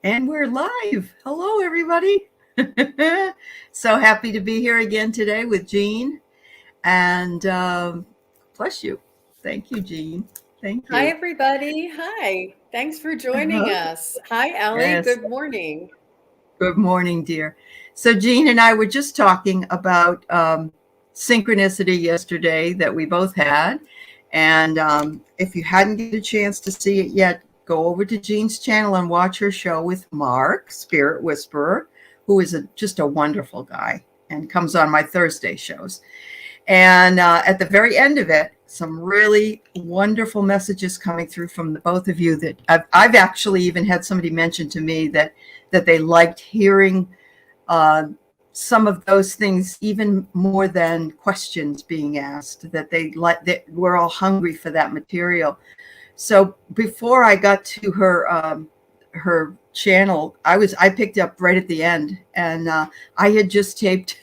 And we're live. Hello, everybody. So happy to be here again today with Jean. And bless you. Thank you, Jean. Thank Hi, you. everybody. Hi. Thanks for joining Uh-huh. us. Hi, Aley. Yes. Good morning. Good morning, dear. So Jean and I were just talking about synchronicity yesterday that we both had. And if you hadn't get a chance to see it yet, go over to Jean's channel and watch her show with Mark, Spirit Whisperer, who is just a wonderful guy and comes on my Thursday shows. And at the very end of it, some really wonderful messages coming through from the both of you that I've actually even had somebody mention to me that they liked hearing uh, some of those things even more than questions being asked, that they like that we're all hungry for that material. So before I got to her channel, I picked up right at the end, and I had just taped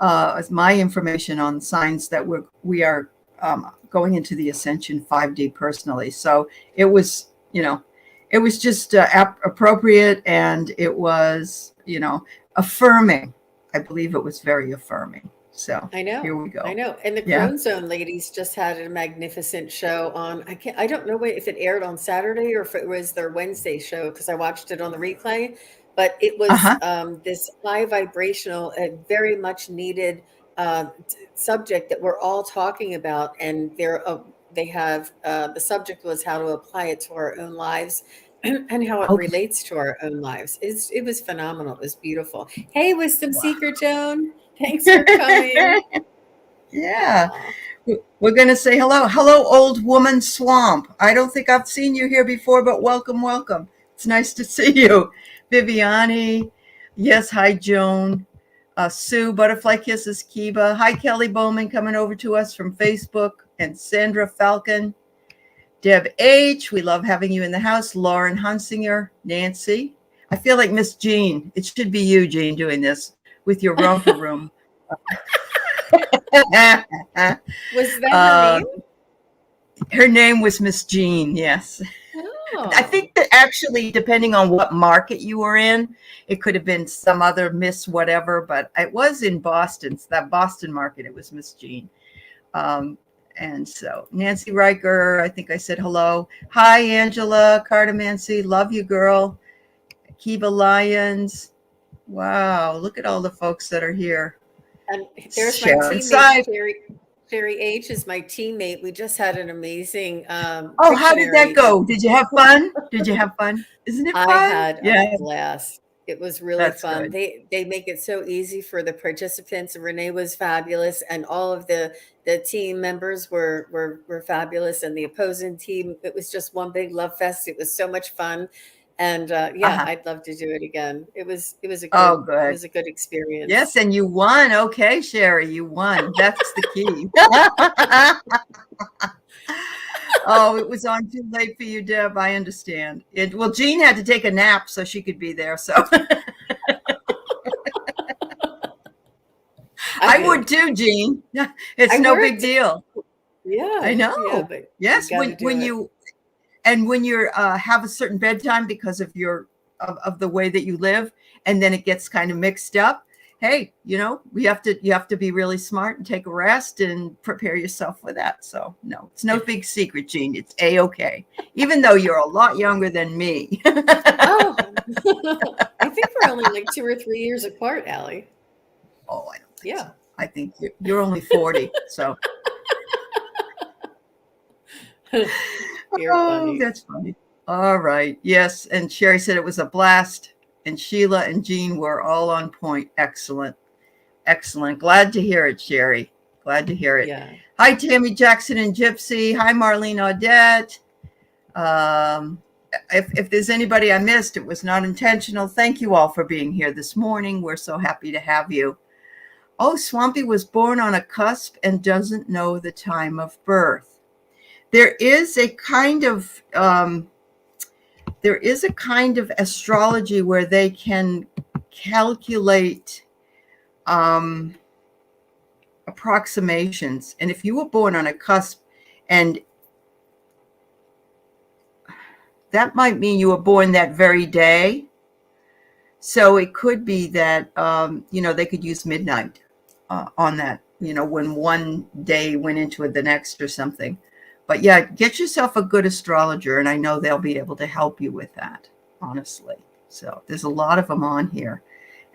my information on signs that we are going into the Ascension 5D personally. So it was, it was just appropriate, and it was, affirming. I believe it was very affirming. So I know. here we I go. know. And the Yeah. Crone Zone ladies just had a magnificent show on. I don't know if it aired on Saturday or if it was their Wednesday show because I watched it on the replay, but it was Uh-huh. this high vibrational, very much needed subject that we're all talking about. And they have the subject was how to apply it to our own lives and how it Okay. relates to our own lives. It was phenomenal. It was beautiful. Hey, Wisdom Wow. Seeker Joan. Thanks for coming. Yeah. Aw, We're going to say hello. Hello, old woman swamp. I don't think I've seen you here before, but welcome, welcome. It's nice to see you. Viviani. Yes, hi, Joan. Sue, Butterfly Kisses, Kiba. Hi, Kelly Bowman coming over to us from Facebook. And Sandra Falcon. Deb H. We love having you in the house. Lauren Hunsinger. Nancy. I feel like Miss Jean. It should be you, Jean, doing this with your romper room. was that her uh, name? Her name was Miss Jean, yes. I Oh, think that actually, depending on what market you were in, it could have been some other Miss whatever, but it was in Boston, so that Boston market, it was Miss Jean. Um, and so Nancy Riker, I think I said hello. Hi, Angela Cardamancy. Love you, girl. Kiva Lyons. Wow, look at all the folks that are here. and there's my Sharon teammate, Syke. Sherry H is my teammate. We just had an amazing Oh, how did that Pictionary. go? Did you have fun? Did you have fun? Isn't it I fun? had a Yeah, blast. It was really that's fun. good. They make it so easy for the participants. Renee was fabulous, and all of the team members were fabulous, and the opposing team. It was just one big love fest. It was so much fun, and yeah, Uh-huh. I'd love to do it again. Oh, It good. was a good Yes, experience. and you won. Okay, Sherry, you won. That's the key. Oh, it was on too late for you, Deb. I understand. Well, Jean had to take a nap so she could be there. So I I would did. too, Jean. It's I no big worked. deal. I Yeah, yeah, know. but you Yes, got to do when it. you and when you're have a certain bedtime because of of the way that you live, and then it gets kind of mixed up. Hey, you have to be really smart and take a rest and prepare yourself for that. So no, it's no big secret, Jean. It's a-okay, even though you're a lot younger than me. Oh, I think we're only like 2 or 3 years apart, Allie. Oh, I don't think so. Yeah. I think you're only 40. So You're oh, funny. that's funny. All right. Yes. And Sherry said it was a blast. And Sheila and Jean were all on point. Excellent. Excellent. Glad to hear it, Sherry. Glad to hear it. Yeah. Hi, Tammy Jackson and Gypsy. Hi, Marlene Audette. Um, if there's anybody I missed, it was not intentional. Thank you all for being here this morning. We're so happy to have you. Oh, Swampy was born on a cusp and doesn't know the time of birth. There is a kind of astrology where they can calculate approximations. And if you were born on a cusp, and that might mean you were born that very day, So it could be that, they could use midnight on that, when one day went into the next or something. But yeah, get yourself a good astrologer, and I know they'll be able to help you with that, honestly. So there's a lot of them on here,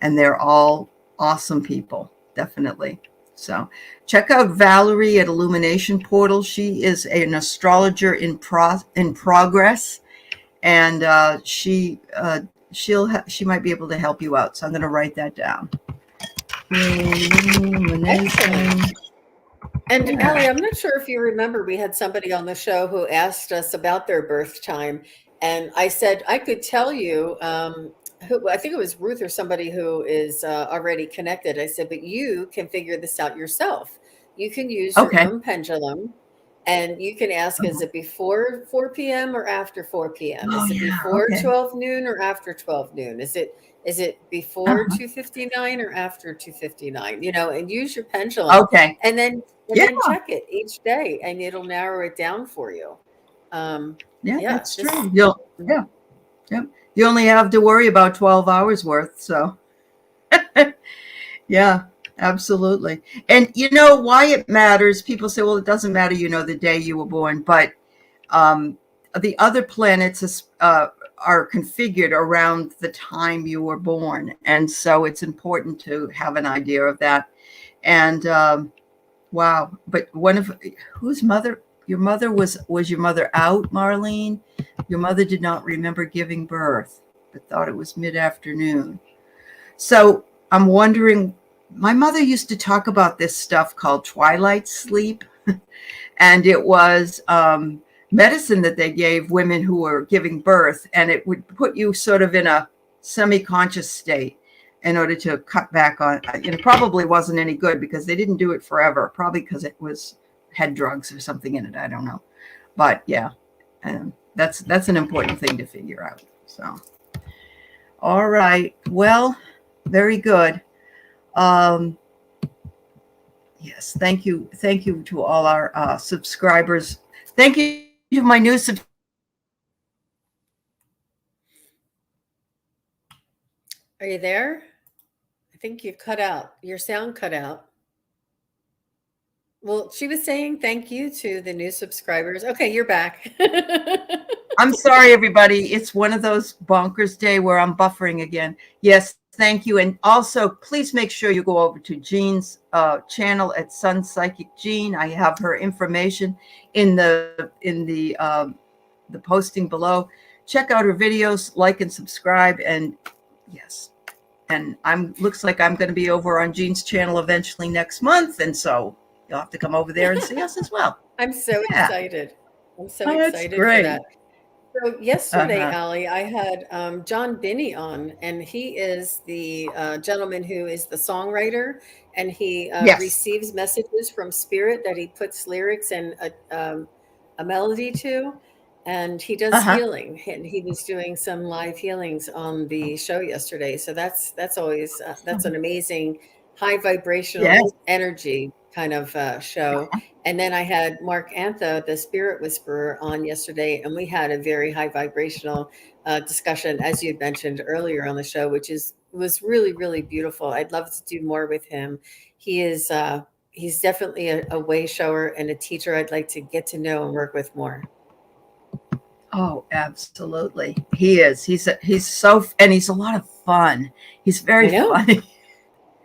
and they're all awesome people, definitely. So check out Valerie at Illumination Portal. She is an astrologer in progress, and she might be able to help you out. So I'm going to write that down. Excellent. And Yeah. Aley, I'm not sure if you remember, we had somebody on the show who asked us about their birth time. And I said, I could tell you, who, I think it was Ruth or somebody who is already connected. I said, but you can figure this out yourself. You can use your Okay. own pendulum and you can ask, is it before 4 p.m. or after 4 p.m.? Oh Is it yeah. before Okay. 12 noon or after 12 noon? Is it before 2:59 or after 2:59? And use your pendulum. Okay. And then Yeah. check it each day and it'll narrow it down for you. Yeah, Yeah, that's true. Yeah. You only have to worry about 12 hours worth. So yeah, absolutely. And why it matters. People say, well, it doesn't matter, the day you were born, but the other planets are configured around the time you were born. And so it's important to have an idea of that. And wow. But whose mother, your mother was your mother out, Marlene? Your mother did not remember giving birth, but thought it was mid-afternoon. So I'm wondering, my mother used to talk about this stuff called twilight sleep. And it was medicine that they gave women who were giving birth, and it would put you sort of in a semi-conscious state in order to cut back on. It probably wasn't any good because they didn't do it forever, probably because it had drugs or something in it. I don't know. But yeah, that's an important thing to figure out. So, all right. Well, very good. Yes, thank you. Thank you to all our subscribers. Thank you to my new subscribers. Are you there? I think you cut out. Your sound cut out. Well, she was saying thank you to the new subscribers. Okay, you're back. I'm sorry, everybody. It's one of those bonkers day where I'm buffering again. Yes, thank you. And also, please make sure you go over to Jean's channel at SunPsychicJean. I have her information in the posting below. Check out her videos, like and subscribe. And yes, and looks like I'm going to be over on Jean's channel eventually next month, and so you'll have to come over there and see us as well. I'm so excited. I'm so That's excited great. for that. So yesterday, Aley, I had John Binney on, and he is the gentleman who is the songwriter, and he Yes. receives messages from spirit that he puts lyrics and a melody to, and he does healing. And he was doing some live healings on the show yesterday. So that's always that's an amazing high vibrational energy kind of show. And then I had Mark Antha, the spirit whisperer, on yesterday, and we had a very high vibrational discussion, as you had mentioned earlier on the show, which was really, really beautiful. I'd love to do more with him. He's definitely a way shower and a teacher I'd like to get to know and work with more. Oh, absolutely. He is. He's so, and he's a lot of fun. He's very funny.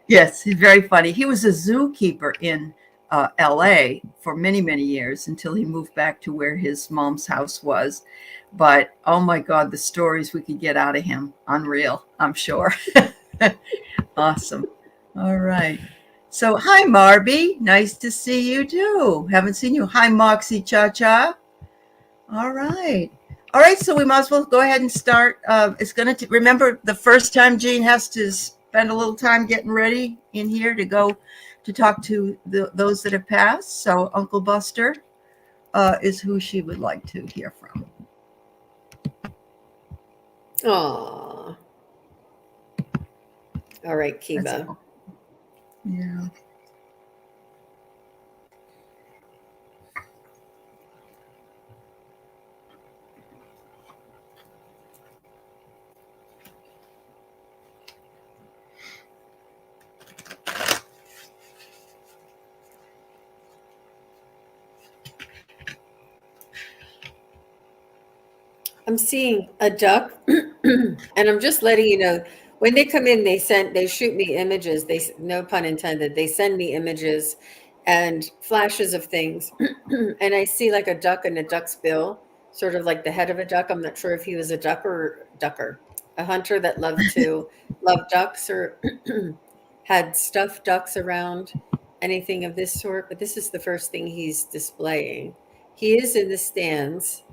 Yes, he's very funny. He was a zookeeper in LA for many, many years until he moved back to where his mom's house was. But oh my God, the stories we could get out of him. Unreal, I'm sure. Awesome. All right. So hi, Marby. Nice to see you too. Haven't seen you. Hi, Moxie Cha-Cha. All right. All right. So we might as well go ahead and start. It's going to remember the first time Jean has to spend a little time getting ready in here to go to talk to those that have passed. So Uncle Buster is who she would like to hear from. Aww. All right, Kiva. Yeah. I'm seeing a duck, and I'm just letting you know, when they come in, they shoot me images. No pun intended. They send me images and flashes of things, and I see like a duck and a duck's bill, sort of like the head of a duck. I'm not sure if he was a ducker, a hunter that loved ducks or had stuffed ducks around, anything of this sort. But this is the first thing he's displaying. He is in the stands.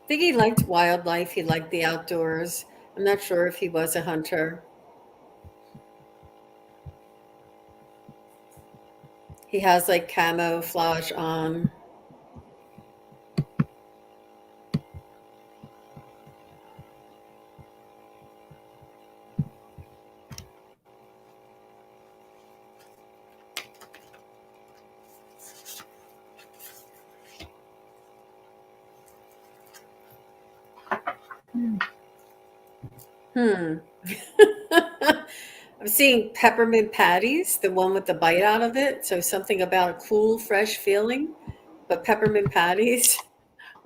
I think he liked wildlife. He liked the outdoors. I'm not sure if he was a hunter. He has like camouflage on. I'm seeing peppermint patties, the one with the bite out of it. So something about a cool, fresh feeling, but peppermint patties.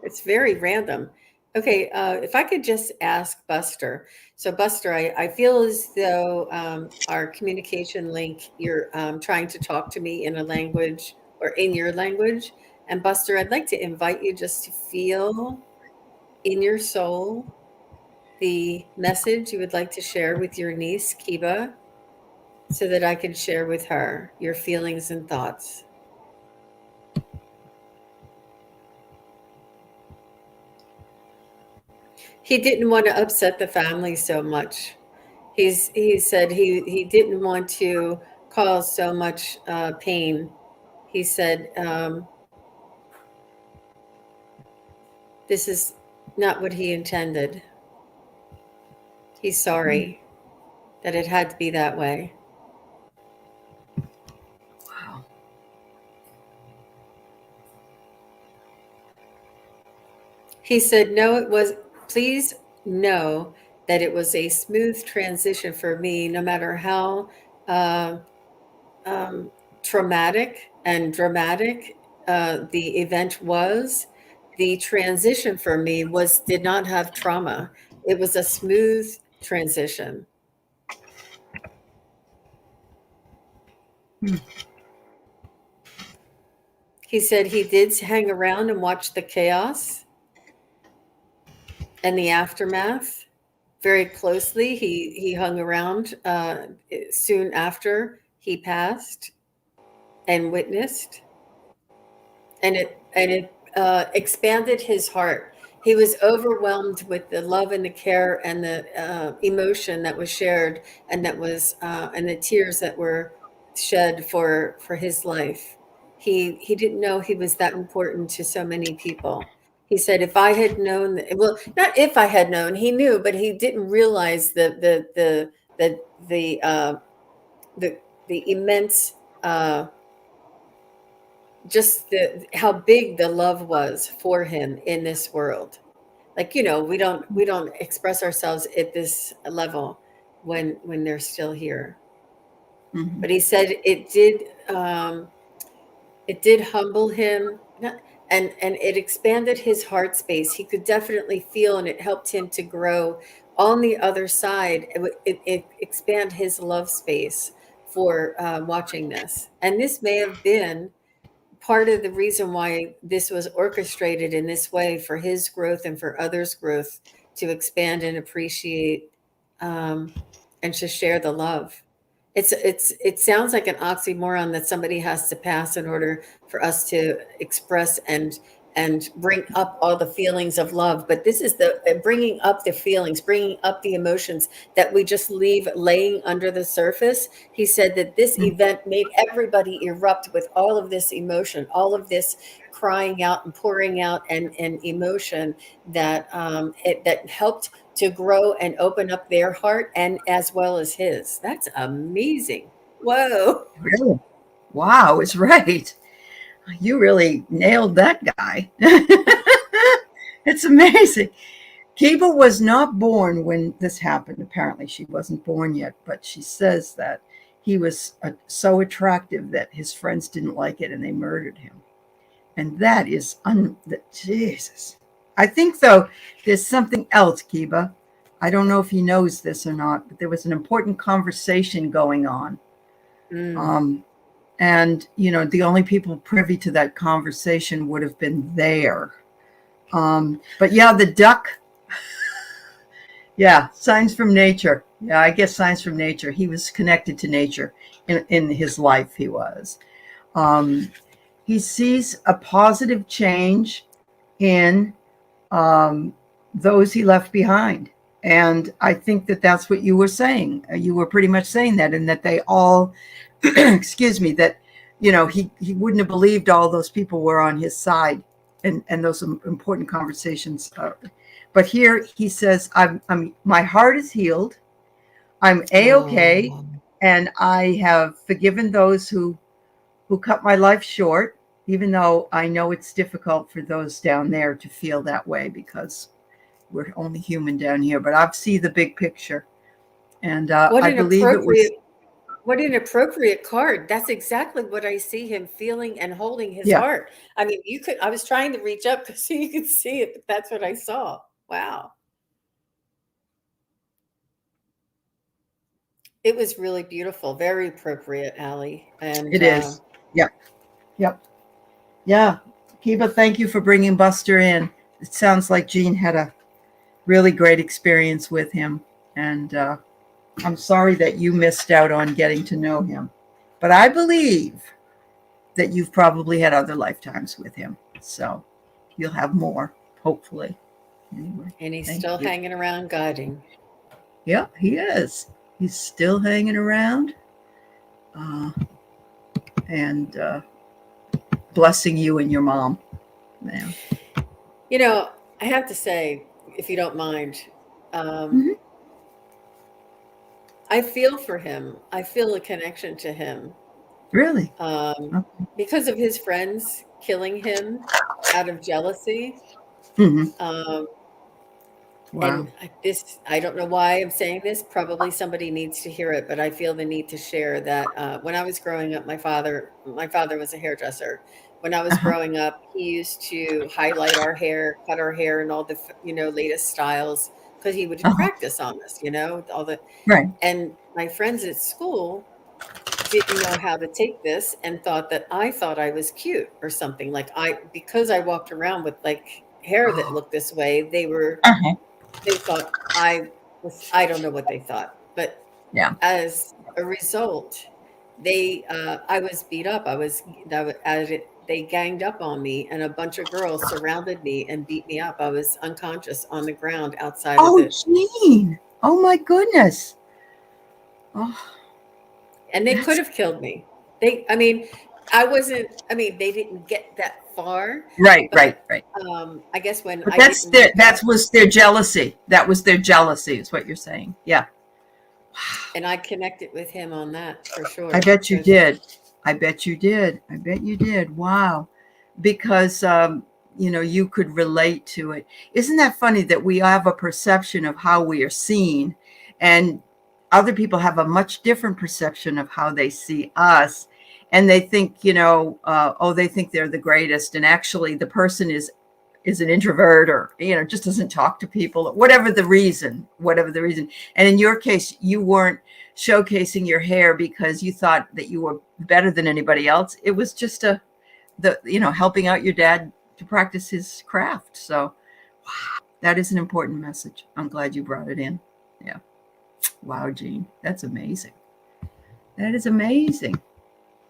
It's very random. Okay, if I could just ask Buster. So Buster, I feel as though our communication link, you're trying to talk to me in a language or in your language. And Buster, I'd like to invite you just to feel in your soul the message you would like to share with your niece, Kiba, so that I can share with her your feelings and thoughts. He didn't want to upset the family so much. He said he didn't want to cause so much pain. He said this is not what he intended. He's sorry that it had to be that way. Wow. He said, no, it was, please know that it was a smooth transition for me, no matter how traumatic and dramatic the event was. The transition for me did not have trauma. It was a smooth transition. He said he did hang around and watch the chaos and the aftermath very closely. He hung around soon after he passed and witnessed, and it expanded his heart. He was overwhelmed with the love and the care and the emotion that was shared, and that was and the tears that were shed for his life. He didn't know he was that important to so many people. He said, if I had known, well, not if I had known, he knew, but he didn't realize the immense just how big the love was for him in this world. Like, we don't express ourselves at this level when they're still here. Mm-hmm. But he said it did humble him, and it expanded his heart space. He could definitely feel, and it helped him to grow on the other side. It expand his love space for watching this. And this may have been part of the reason why this was orchestrated in this way, for his growth and for others' growth, to expand and appreciate and to share the love. It sounds like an oxymoron that somebody has to pass in order for us to express and bring up all the feelings of love. But this is the bringing up the feelings, bringing up the emotions that we just leave laying under the surface. He said that this event made everybody erupt with all of this emotion, all of this crying out and pouring out and emotion that that helped to grow and open up their heart, and as well as his. That's amazing. Whoa. Really? Wow, it's right. You really nailed that guy. It's amazing. Kiva was not born when this happened. Apparently, she wasn't born yet, but she says that he was so attractive that his friends didn't like it and they murdered him. And that is Jesus. I think, though, there's something else, Kiva. I don't know if he knows this or not, but there was an important conversation going on. And, the only people privy to that conversation would have been there. But yeah, the duck. Yeah, signs from nature. Yeah, I guess signs from nature. He was connected to nature in his life. He was. He sees a positive change in those he left behind. And I think that that's what you were saying. You were pretty much saying that, and that they all, excuse me, that, he wouldn't have believed all those people were on his side and those important conversations. But here he says, my heart is healed. I'm A-okay. And I have forgiven those who cut my life short, even though I know it's difficult for those down there to feel that way because we're only human down here. But I see the big picture. And I believe it was... What an appropriate card. That's exactly what I see him feeling and holding his heart. I mean, I was trying to reach up so you could see it, but that's what I saw. Wow. It was really beautiful. Very appropriate, Aley. And it is. Yep. Yeah. Kiva, thank you for bringing Buster in. It sounds like Jean had a really great experience with him. And I'm sorry that you missed out on getting to know him. But I believe that you've probably had other lifetimes with him. So you'll have more, hopefully. Anyway, and he's still hanging around guiding. Yeah, he is. He's still hanging around and blessing you and your mom. Yeah. I have to say, if you don't mind, I feel for him. I feel a connection to him. Really? Because of his friends killing him out of jealousy. Wow. And I don't know why I'm saying this. Probably somebody needs to hear it, but I feel the need to share that when I was growing up, my father was a hairdresser. When I was growing up, he used to highlight our hair, cut our hair, and all the latest styles because he would practice on us. All the right. And my friends at school didn't know how to take this and thought that I thought I was cute or something. Because I walked around with hair that looked this way, they thought I don't know what they thought, but as a result, I was beat up. They ganged up on me, and a bunch of girls surrounded me and beat me up. I was unconscious on the ground outside of it. Jean! Oh my goodness! Oh, and they could have killed me. They didn't get that far. Right. I guess when that was their jealousy. That was their jealousy, is what you're saying. Yeah. And I connected with him on that for sure. I bet you did. Wow. Because, you could relate to it. Isn't that funny that we have a perception of how we are seen, and other people have a much different perception of how they see us. And they think, they think they're the greatest. And actually the person is an introvert or, just doesn't talk to people, whatever the reason. And in your case, you weren't showcasing your hair because you thought that you were better than anybody else. It was just helping out your dad to practice his craft. So wow, that is an important message. I'm glad you brought it in. Yeah. Wow, Jean, that's amazing. That is amazing.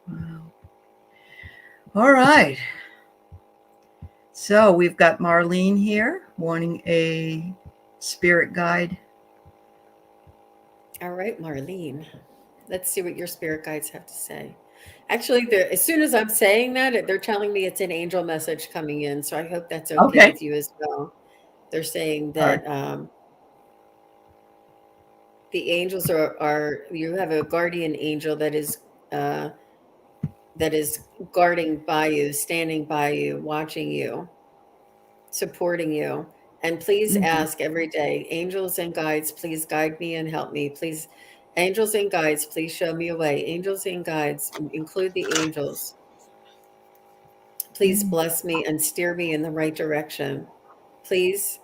Wow. All right. So we've got Marlene here wanting a spirit guide. All right, Marlene. Let's see what your spirit guides have to say. Actually, as soon as I'm saying that, they're telling me it's an angel message coming in. So I hope that's okay with you as well. They're saying that the angels are you have a guardian angel that is guarding by you, standing by you, watching you, supporting you. And please Mhm. ask every day, angels and guides, please guide me and help me. Please, angels and guides, please show me a way. Angels and guides, include the angels. Please bless me and steer me in the right direction. Please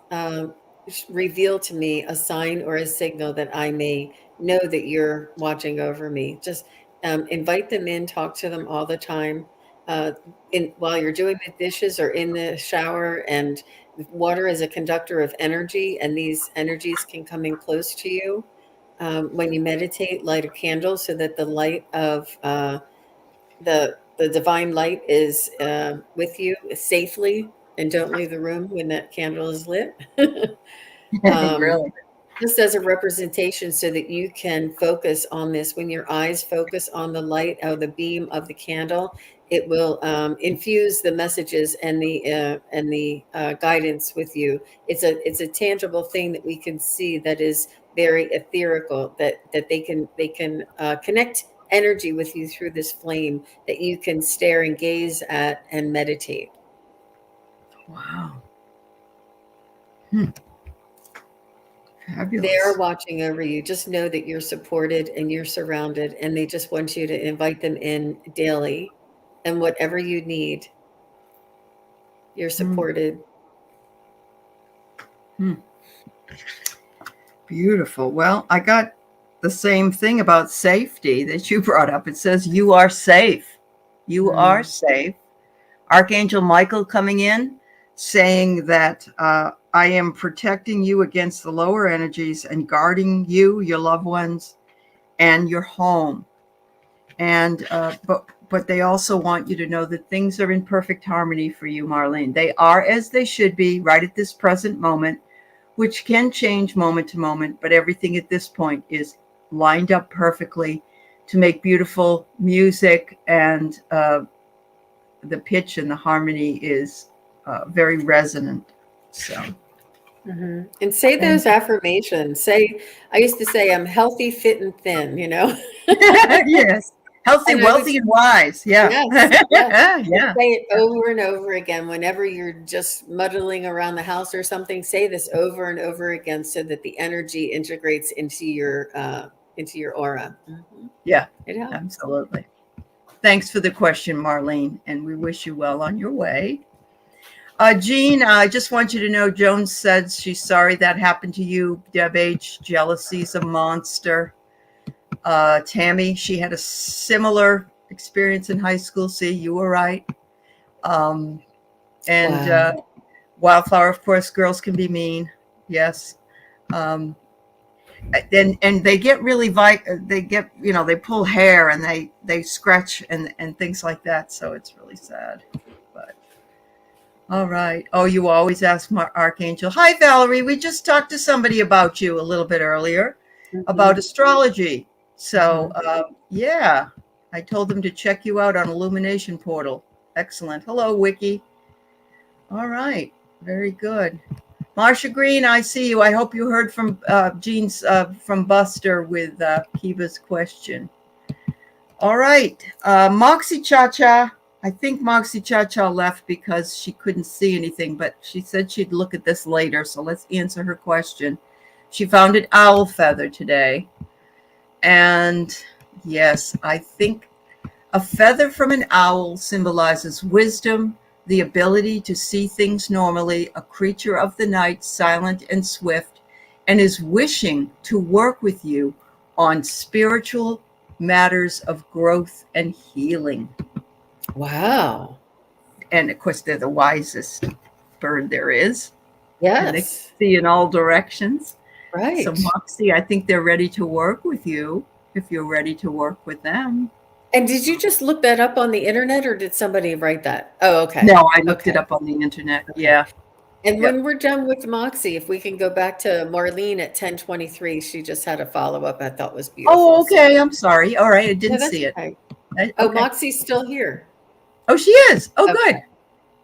reveal to me a sign or a signal that I may know that you're watching over me. Just invite them in, talk to them all the time. While you're doing the dishes or in the shower, and water is a conductor of energy, and these energies can come in close to you. When you meditate, light a candle so that the light of the divine light is with you safely, and don't leave the room when that candle is lit. um, Really? just as a representation so that you can focus on this. When your eyes focus on the light of the beam of the candle, it will infuse the messages and the guidance with you. It's a tangible thing that we can see, that is very etherical, that they can connect energy with you through this flame that you can stare and gaze at and meditate. Wow. They are Fabulous. watching over you. Just know that you're supported and you're surrounded, and they just want you to invite them in daily. And whatever you need, you're Mm. supported. Beautiful. Well, I got the same thing about safety that you brought up. It says, you are safe. You are safe. Archangel Michael coming in saying that I am protecting you against the lower energies and guarding you, your loved ones, and your home. And but they also want you to know that things are in perfect harmony for you, Marlene. They are as they should be right at this present moment, which can change moment to moment, but everything at this point is lined up perfectly to make beautiful music, and the pitch and the harmony is very resonant. So, And say and those affirmations. I used to say, I'm healthy, fit, and thin, yes, healthy, And I was, wealthy, and wise. Yeah, yes, yes. And yeah. say it over and over again. Whenever you're just muddling around the house or something, say this over and over again so that the energy integrates into your aura. Yeah, It helps. absolutely. Thanks for the question, Marlene, and we wish you well on your way. Jean, I just want you to know, Joan said she's sorry that happened to you. Deb H, jealousy's a monster. Tammy, she had a similar experience in high school. See, you were right. And Wow. Wildflower, of course, girls can be mean. Yes. And they get really they get, they pull hair and they scratch and things like that. So it's really sad. But all right. Oh, you always ask Archangel. Hi, Valerie. We just talked to somebody about you a little bit earlier about astrology. So yeah, I told them to check you out on Illumination Portal. Excellent. Hello, Wiki. All right. Very good. Marsha Green, I see you. I hope you heard from Jean's from Buster with Kiva's question. All right. Moxie Cha-Cha. I think Moxie Cha-Cha left because she couldn't see anything, but she said she'd look at this later. So let's answer her question. She found an owl feather today. And yes, I think a feather from an owl symbolizes wisdom, the ability to see things normally, a creature of the night, silent and swift, and is wishing to work with you on spiritual matters of growth and healing. Wow. And of course, they're the wisest bird there is. And they can Yes. see in all directions. Right. So, Moxie, I think they're ready to work with you if you're ready to work with them. And did you just look that up on the internet, or did somebody write that? Oh, okay. No, I looked it Okay. up on the internet. Okay. Yeah. And Yep. when we're done with Moxie, if we can go back to Marlene at 10:23, she just had a follow-up I thought was beautiful. Oh, okay. I'm sorry. All right. I No, didn't that's see it. okay. Okay. Oh, Moxie's still here. Oh, she is. Oh, Okay. good.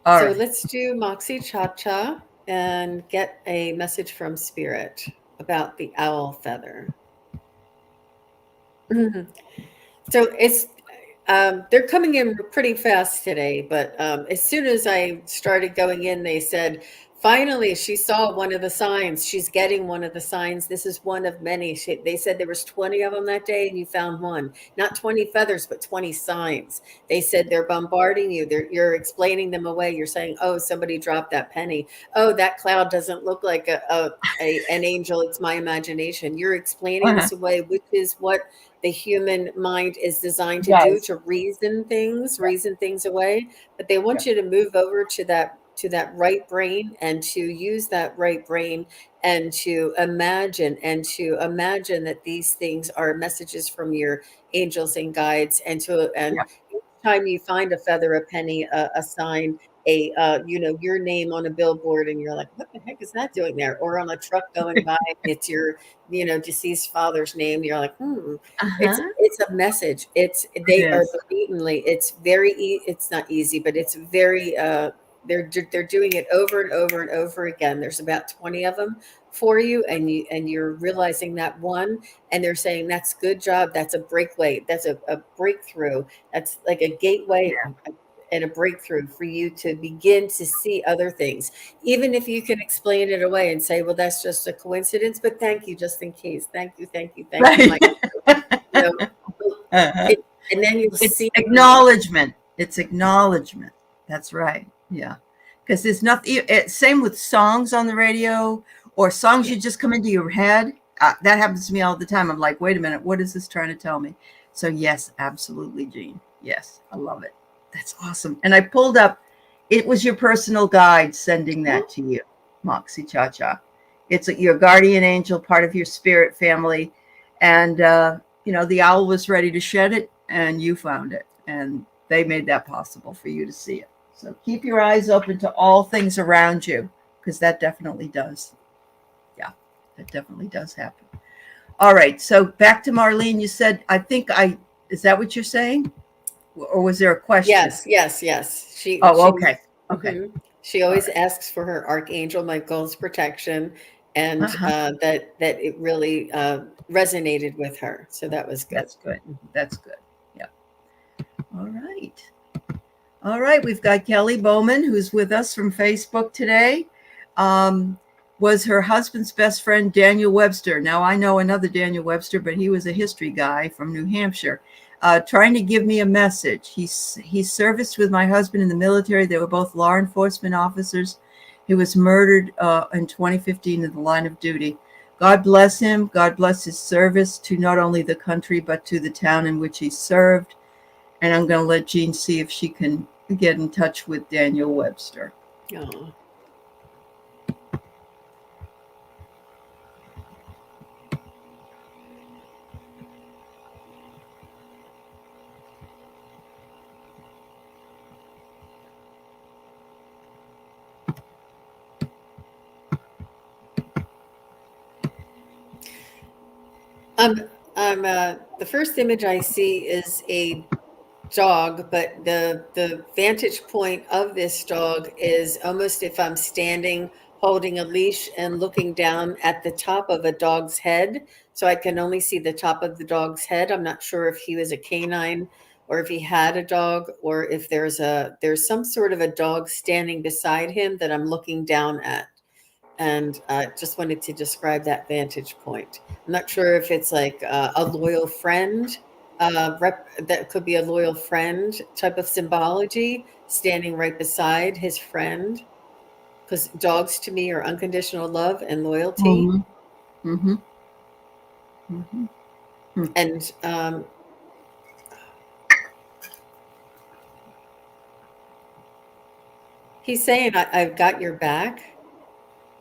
All So right. let's do Moxie Cha-Cha and get a message from Spirit about the owl feather. So they're coming in pretty fast today, but as soon as I started going in, they said Finally, she saw one of the signs. She's getting one of the signs. This is one of many. They said there was 20 of them that day, and you found one. Not 20 feathers, but 20 signs. They said they're bombarding you. You're explaining them away. You're saying, "Oh, somebody dropped that penny. Oh, that cloud doesn't look like an angel. It's my imagination." You're explaining Uh-huh. this away, which is what the human mind is designed to do, Yes. to reason things away. But they Yeah. want you to move over to that right brain, and to use that right brain, and to imagine that these things are messages from your angels and guides, and Yeah. each time you find a feather, a penny, a sign, your name on a billboard, and you're like, what the heck is that doing there? Or on a truck going by, it's your deceased father's name. You're like, it's Uh-huh. it's a message. It They are is. blatantly, it's not easy, but it's very they're doing it over and over and over again. There's about 20 of them for you, and you're realizing that one, and they're saying that's good job. That's a breakaway. That's a breakthrough. That's like a gateway and a breakthrough for you to begin to see other things. Even if you can explain it away and say, well, that's just a coincidence, but thank you just in case. Thank you, thank you, thank you, Right. Mike. You know, Uh-huh. and then you'll It's see. acknowledgement. It's acknowledgement. That's right. Yeah. Because there's nothing, same with songs on the radio or songs you just come into your head. That happens to me all the time. I'm like, wait a minute, what is this trying to tell me? So, yes, absolutely, Jean. Yes, I love it. That's awesome. And I pulled up, it was your personal guide sending that to you, Moxie Cha Cha. It's your guardian angel, part of your spirit family. And, the owl was ready to shed it, and you found it. And they made that possible for you to see it. So keep your eyes open to all things around you, because that definitely does. Yeah, that definitely does happen. All right. So back to Marlene. You said, is that what you're saying? Or was there a question? Yes, yes, yes. Oh, okay. Okay. Mhm. She All always right. asks for her archangel Michael's protection, and Uh-huh. that it really resonated with her. So that was good. That's good. That's good. Yeah. All right. All right. We've got Kelly Bowman, who's with us from Facebook today. Um, was her husband's best friend, Daniel Webster. Now, I know another Daniel Webster, but he was a history guy from New Hampshire, trying to give me a message. He serviced with my husband in the military. They were both law enforcement officers. He was murdered in 2015 in the line of duty. God bless him. God bless his service to not only the country, but to the town in which he served. And I'm going to let Jean see if she can get in touch with Daniel Webster. Oh. The first image I see is a dog, but the vantage point of this dog is almost if I'm standing holding a leash and looking down at the top of a dog's head. So I can only see the top of the dog's head. I'm not sure if he was a canine or if he had a dog, or if there's some sort of a dog standing beside him that I'm looking down at. And just wanted to describe that vantage point. I'm not sure if it's like a loyal friend, that could be a loyal friend type of symbology, standing right beside his friend, because dogs to me are unconditional love and loyalty. Mm-hmm. Mm-hmm. Mm-hmm. And he's saying, I've got your back.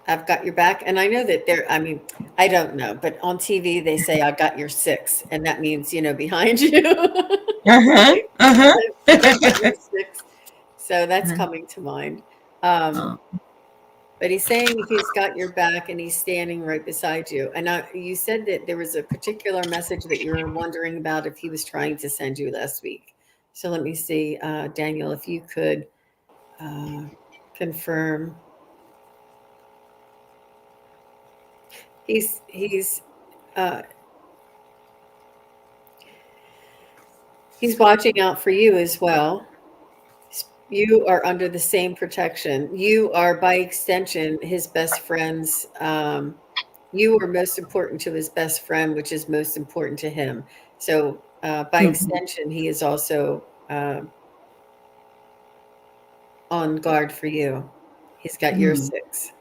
I've got your back. And I know that I mean, I don't know, but on TV they say, I got your six. And that means, behind you. Uh-huh. I've got Uh-huh. your six. So that's coming to mind. Um, Oh, but he's saying he's got your back and he's standing right beside you. And you said that there was a particular message that you were wondering about if he was trying to send you last week. So let me see, Daniel, if you could confirm. He's uh, he's watching out for you as well. You are under the same protection. You are, by extension, his best friend's. You are most important to his best friend, which is most important to him. So, by Mhm. extension, he is also on guard for you. He's got your Mm. 6.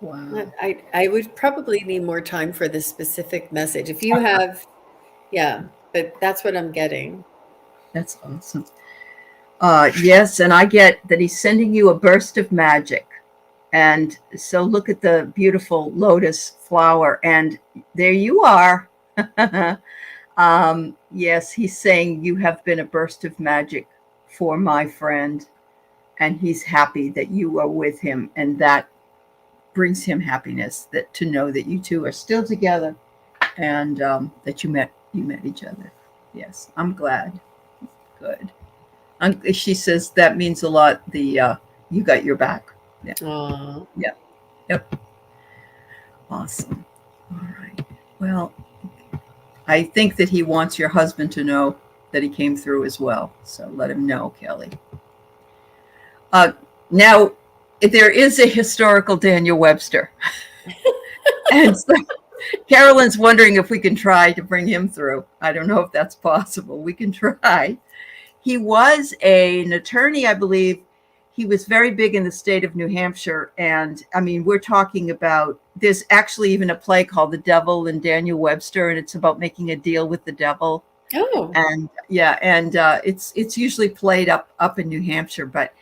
Wow. I would probably need more time for this specific message. If you have, yeah, but that's what I'm getting. That's awesome. Yes, and I get that he's sending you a burst of magic. And so look at the beautiful lotus flower, and there you are. Yes, he's saying you have been a burst of magic for my friend, and he's happy that you are with him, and that brings him happiness, that to know that you two are still together, and that you met each other. Yes, I'm glad. Good. She says that means a lot. The you got your back. Yeah. Aw. Yeah. Yep. Awesome. All right. Well, I think that he wants your husband to know that he came through as well. So let him know, Kelly. Now, there is a historical Daniel Webster. And so Carolyn's wondering if we can try to bring him through. I don't know if that's possible. We can try. He was an attorney, I believe. He was very big in the state of New Hampshire. And I mean, we're talking about, there's actually even a play called The Devil and Daniel Webster, and it's about making a deal with the devil. Oh, And yeah, and it's usually played up in New Hampshire, but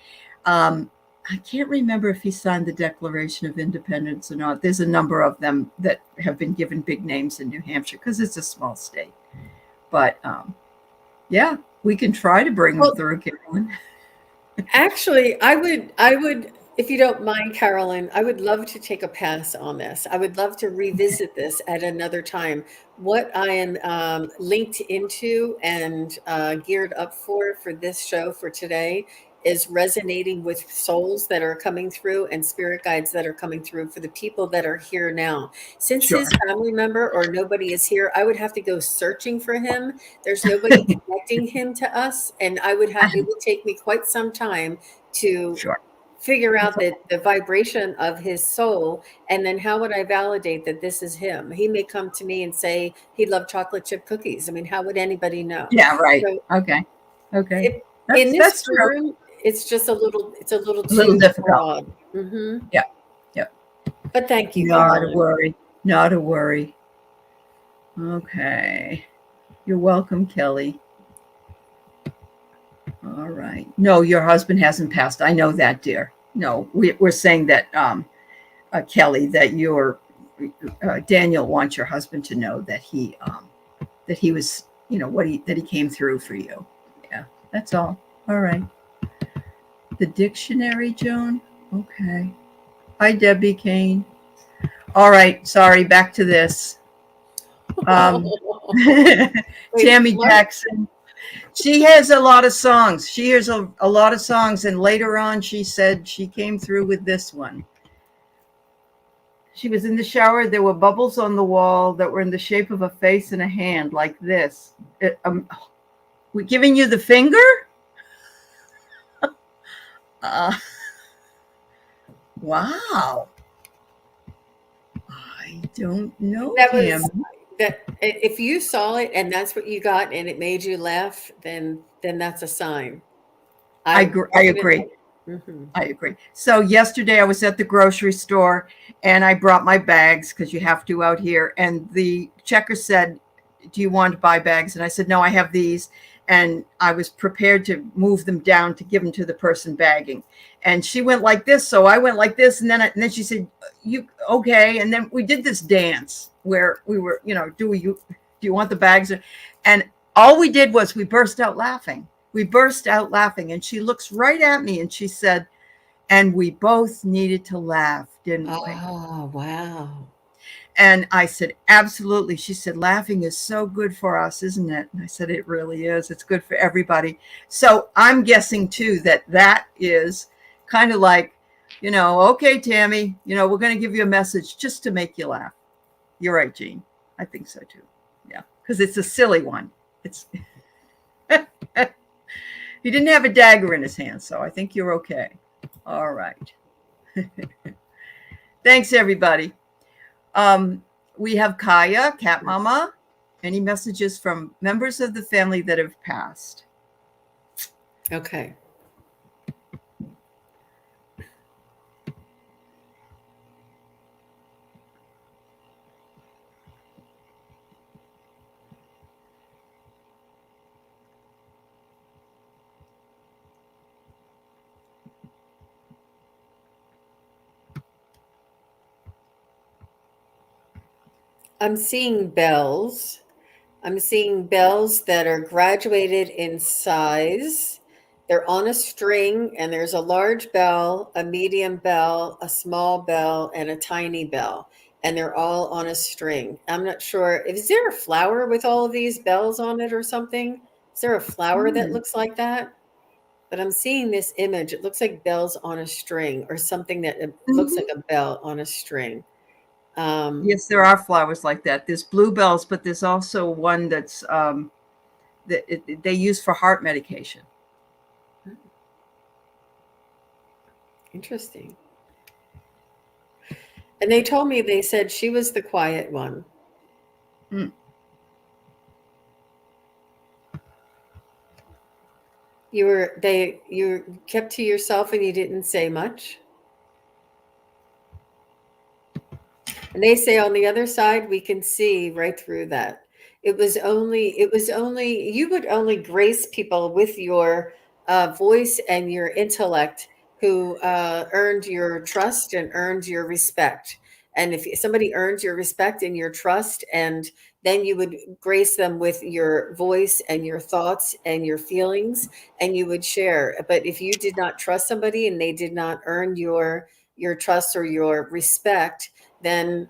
I can't remember if he signed the Declaration of Independence or not. There's a number of them that have been given big names in New Hampshire because it's a small state. But yeah, we can try to bring them through, Carolyn. actually, I would, if you don't mind, Carolyn, I would love to take a pass on this. I would love to revisit this at another time. What I am linked into and geared up for this show for today is resonating with souls that are coming through and spirit guides that are coming through for the people that are here now. Since Sure. his family member or nobody is here, I would have to go searching for him. There's nobody connecting him to us, and it would take me quite some time to Sure. figure out the vibration of his soul, and then how would I validate that this is him? He may come to me and say he loved chocolate chip cookies. I mean, how would anybody know? Yeah, right. So Okay. Okay. in this That's true. room, it's a little A little too difficult. broad. Yeah. Yeah. But thank you, Not a Carolyn. worry. Not a worry. Okay. You're welcome, Kelly. All right. No, your husband hasn't passed. I know that, dear. No, we're saying that, Kelly, that your Daniel wants your husband to know that he was, that he came through for you. Yeah, that's all. All right. The dictionary, Joan. Okay. Hi, Debbie Kane. All right. Sorry. Back to this. Tammy Jackson. She has a lot of songs. She hears a lot of songs. And later on, she said she came through with this one. She was in the shower. There were bubbles on the wall that were in the shape of a face and a hand, like this. We're giving you the finger? Wow. I don't know, That Tammy. was that. If you saw it and that's what you got, and it made you laugh, then that's a sign. I agree. Mm-hmm. I agree. So yesterday I was at the grocery store and I brought my bags because you have to out here. And the checker said, "Do you want to buy bags?" And I said, "No, I have these." And I was prepared to move them down to give them to the person bagging. And she went like this. So I went like this. And then she said, "You okay?" And then we did this dance where we were, do you want the bags? And all we did was we burst out laughing. We burst out laughing. And she looks right at me and she said, "And we both needed to laugh, didn't we?" Oh, wow. And I said, "Absolutely." She said, "Laughing is so good for us, isn't it?" And I said, "It really is. It's good for everybody." So I'm guessing too that is kind of like, okay, Tammy, we're going to give you a message just to make you laugh. You're right, Jean. I think so too. Yeah. Because it's a silly one. It's He didn't have a dagger in his hand, so I think you're okay. All right. Thanks, everybody. We have Kaya, Cat Mama. Any messages from members of the family that have passed? Okay. I'm seeing bells. I'm seeing bells that are graduated in size. They're on a string, and there's a large bell, a medium bell, a small bell, and a tiny bell. And they're all on a string. I'm not sure. Is there a flower with all of these bells on it or something? Is there a flower that looks like that? But I'm seeing this image. It looks like bells on a string, or something that looks like a bell on a string. Yes, there are flowers like that. There's bluebells, but there's also one that's they use for heart medication. Interesting. And they told me, they said she was the quiet one. You kept to yourself and you didn't say much. And they say on the other side, we can see right through that. You would only grace people with your voice and your intellect who earned your trust and earned your respect. And if somebody earns your respect and your trust, and then you would grace them with your voice and your thoughts and your feelings, and you would share. But if you did not trust somebody and they did not earn your trust or your respect, then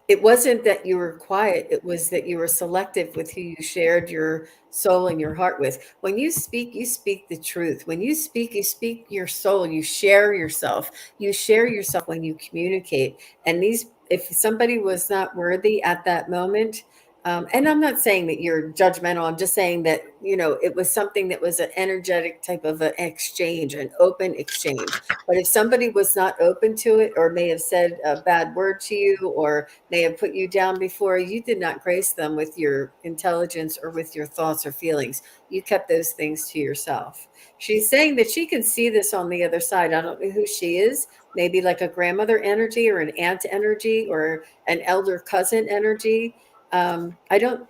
it wasn't that you were quiet. It was that you were selective with who you shared your soul and your heart with. When you speak the truth. When you speak your soul. You share yourself. You share yourself when you communicate. And if somebody was not worthy at that moment, and I'm not saying that you're judgmental. I'm just saying that, it was something that was an energetic type of an exchange, an open exchange. But if somebody was not open to it, or may have said a bad word to you, or may have put you down before, you did not grace them with your intelligence or with your thoughts or feelings. You kept those things to yourself. She's saying that she can see this on the other side. I don't know who she is. Maybe like a grandmother energy, or an aunt energy, or an elder cousin energy. I don't,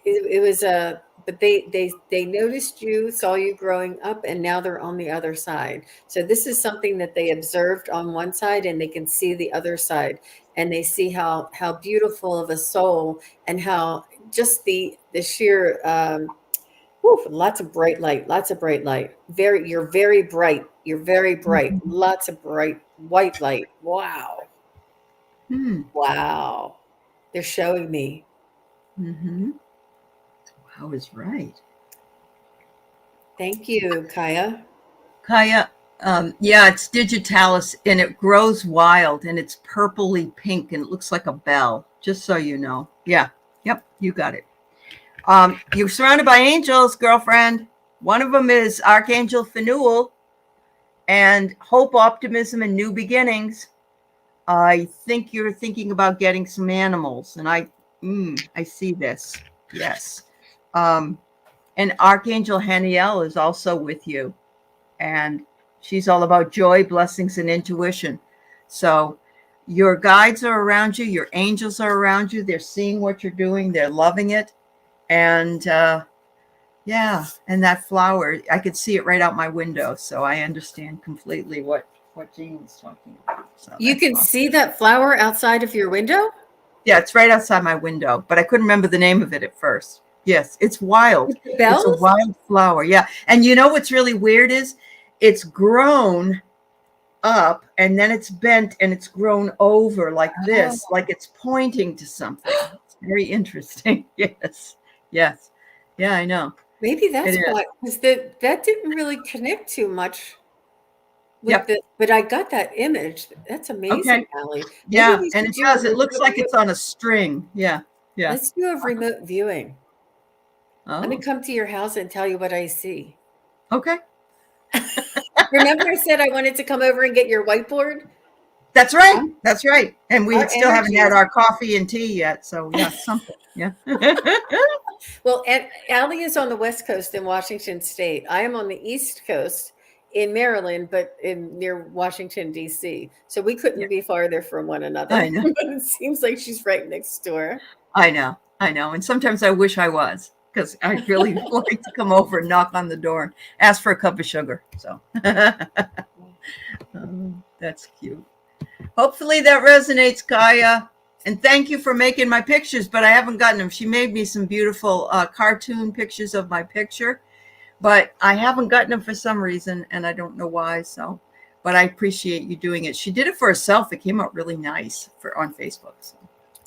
it was but they noticed you, saw you growing up, and now they're on the other side. So this is something that they observed on one side, and they can see the other side, and they see how beautiful of a soul, and how just the sheer, lots of bright light, you're very bright. You're very bright. Lots of bright white light. Wow. Wow. They're showing me. Wow is right. Thank you, Kaya. Kaya, yeah, it's digitalis, and it grows wild, and it's purpley pink, and it looks like a bell, just so you know. Yeah. Yep. You got it. You're surrounded by angels, girlfriend. One of them is Archangel Phanuel, and hope, optimism, and new beginnings. I think you're thinking about getting some animals, and I see this. Yes. And Archangel Haniel is also with you, and she's all about joy, blessings, and intuition. So your guides are around you. Your angels are around you. They're seeing what you're doing. They're loving it. And yeah, and that flower, I could see it right out my window. So I understand completely what Jean was talking about. So you can see that flower outside of your window? Yeah, it's right outside my window, but I couldn't remember the name of it at first. Yes, it's wild. It's a wild flower. Yeah. And you know what's really weird is it's grown up, and then it's bent, and it's grown over like this, like it's pointing to something. It's very interesting. Yes. Yes. Yeah, I know. Maybe that's why, because that didn't really connect too much with but I got that image. That's amazing, Aley. Yeah, and it does. It looks like it's on a string. Yeah. Let's do a remote viewing. Let me come to your house and tell you what I see. Okay. Remember I said I wanted to come over and get your whiteboard? That's right. That's right. And we Our still haven't had energies. our coffee and tea yet. So yeah, something. Yeah. Well, Aley is on the West Coast in Washington State. I am on the East Coast in Maryland, but near Washington, D.C. So we couldn't be farther from one another. I know. But it seems like she's right next door. I know. I know. And sometimes I wish I was, because I really like to come over and knock on the door and ask for a cup of sugar. So that's cute. Hopefully that resonates, Kaya. And thank you for making my pictures, but I haven't gotten them. She made me some beautiful cartoon pictures of my picture, but I haven't gotten them for some reason, and I don't know why. So, but I appreciate you doing it. She did it for herself. It came out really nice on Facebook. So.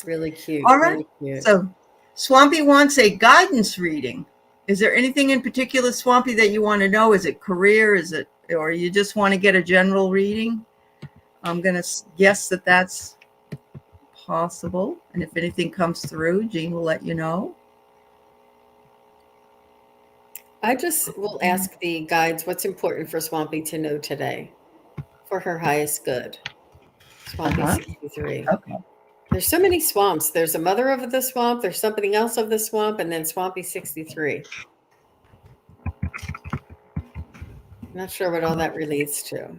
Really cute. All right. Really cute. So Swampy wants a guidance reading. Is there anything in particular, Swampy, that you want to know? Is it career? Is it, or you just want to get a general reading? I'm going to guess that that's possible. And if anything comes through, Jean will let you know. I just will ask the guides what's important for Swampy to know today for her highest good. Swampy 63. Okay. There's so many swamps. There's a mother of the swamp. There's something else of the swamp. And then Swampy 63. Not sure what all that relates to.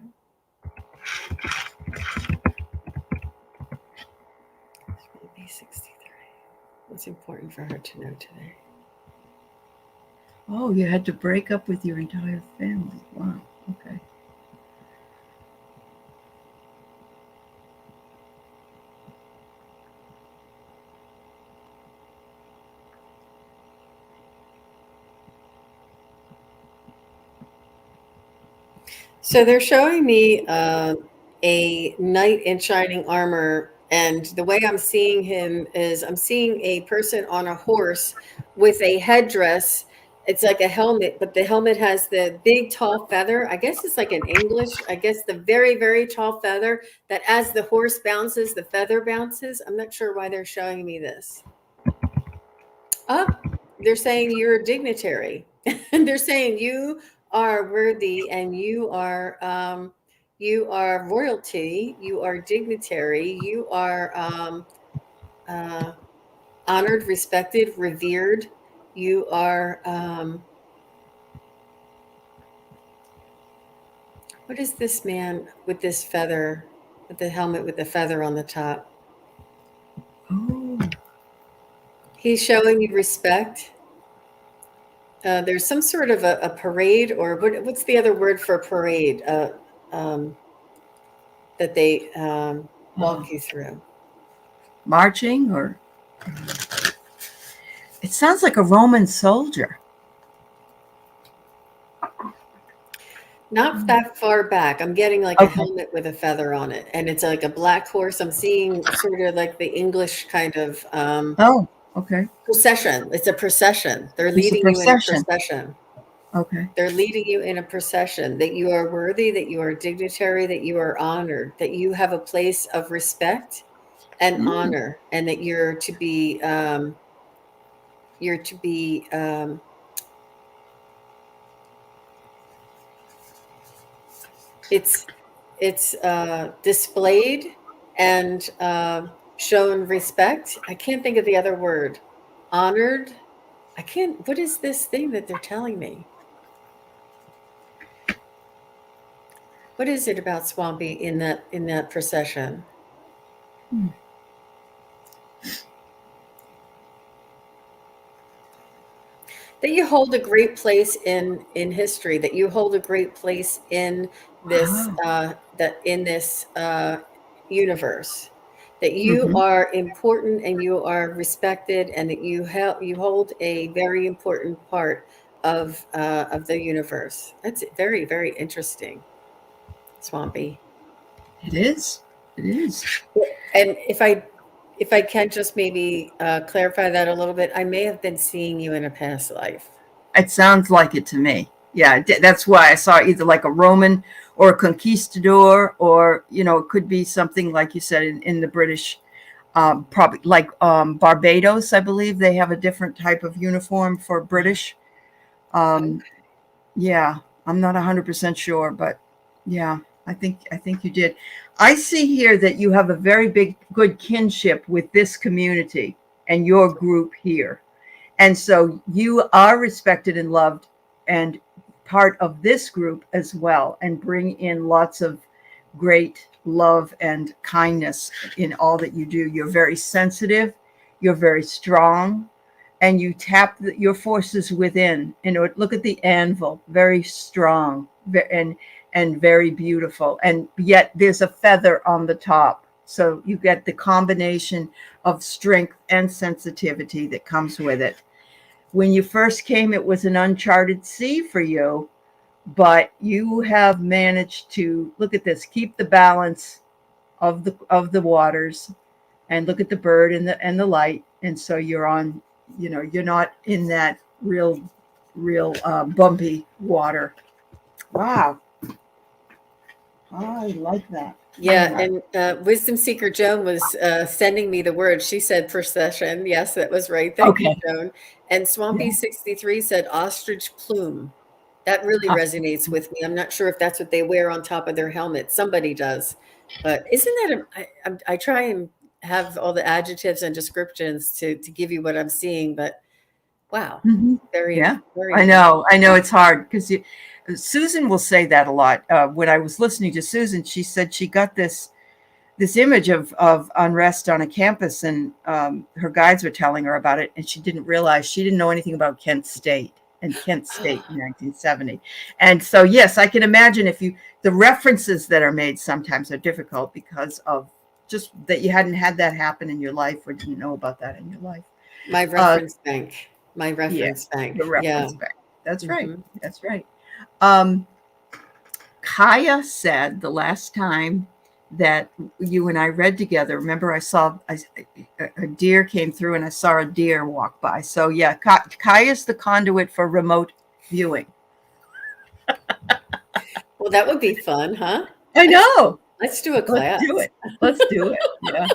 Swampy 63. What's important for her to know today? Oh, you had to break up with your entire family. Wow. Okay. So they're showing me a knight in shining armor, and the way I'm seeing him is I'm seeing a person on a horse with a headdress. It's like a helmet, but the helmet has the big tall feather. I guess it's like an English, I guess the very, very tall feather that as the horse bounces, the feather bounces. I'm not sure why they're showing me this. Oh, they're saying you're a dignitary. And they're saying you are worthy and you are royalty, you are dignitary, you are honored, respected, revered, you are what is this man with this feather, with the helmet with the feather on the top? Oh. He's showing you respect. There's some sort of a parade, or what's the other word for parade that they walk you through? Marching, or it sounds like a Roman soldier. Not that far back. I'm getting like a helmet with a feather on it, and it's like a black horse. I'm seeing sort of like the English kind of okay. Procession. It's a procession. They're leading you in a procession. Okay. They're leading you in a procession, that you are worthy, that you are dignitary, that you are honored, that you have a place of respect and honor, and that you're to be it's displayed and shown respect. I can't think of the other word. Honored. I can't. What is this thing that they're telling me? What is it about Swampy in that procession? That you hold a great place in history. That you hold a great place in this universe. That you are important and you are respected, and that you hold a very important part of the universe. That's very, very interesting, Swampy. It is. It is. And if I can just maybe clarify that a little bit, I may have been seeing you in a past life. It sounds like it to me. Yeah, that's why I saw either like a Roman or a conquistador, or, it could be something like you said in the British, probably like Barbados, I believe they have a different type of uniform for British. Yeah, I'm not 100% sure, but yeah, I think you did. I see here that you have a very good kinship with this community and your group here. And so you are respected and loved and part of this group as well, and bring in lots of great love and kindness in all that you do. You're very sensitive, you're very strong, and you tap your forces within. And look at the anvil, very strong and very beautiful. And yet there's a feather on the top. So you get the combination of strength and sensitivity that comes with it. When you first came, it was an uncharted sea for you, but you have managed to, look at this, keep the balance of the waters, and look at the bird and the light. And so you're on, you're not in that real bumpy water. Wow. I like that. Yeah, and Wisdom Seeker Joan was sending me the word. She said procession. Yes, that was right. Thank you, Joan. And Swampy63 said ostrich plume. That really resonates with me. I'm not sure if that's what they wear on top of their helmet. Somebody does. But isn't that I try and have all the adjectives and descriptions to give you what I'm seeing, but wow. Very, very I know it's hard because Susan will say that a lot. When I was listening to Susan, she said she got this image of unrest on a campus, and her guides were telling her about it, and she didn't realize, she didn't know anything about Kent State in 1970. And so, yes, I can imagine the references that are made sometimes are difficult because of just that you hadn't had that happen in your life or didn't know about that in your life. My reference bank. My reference bank. The reference bank. That's right. That's right. Kaya said the last time that you and I read together, remember I saw a deer came through and I saw a deer walk by. So yeah, Kaya's the conduit for remote viewing. Well, that would be fun, huh? I know. Let's do a class. Let's do it. Yeah.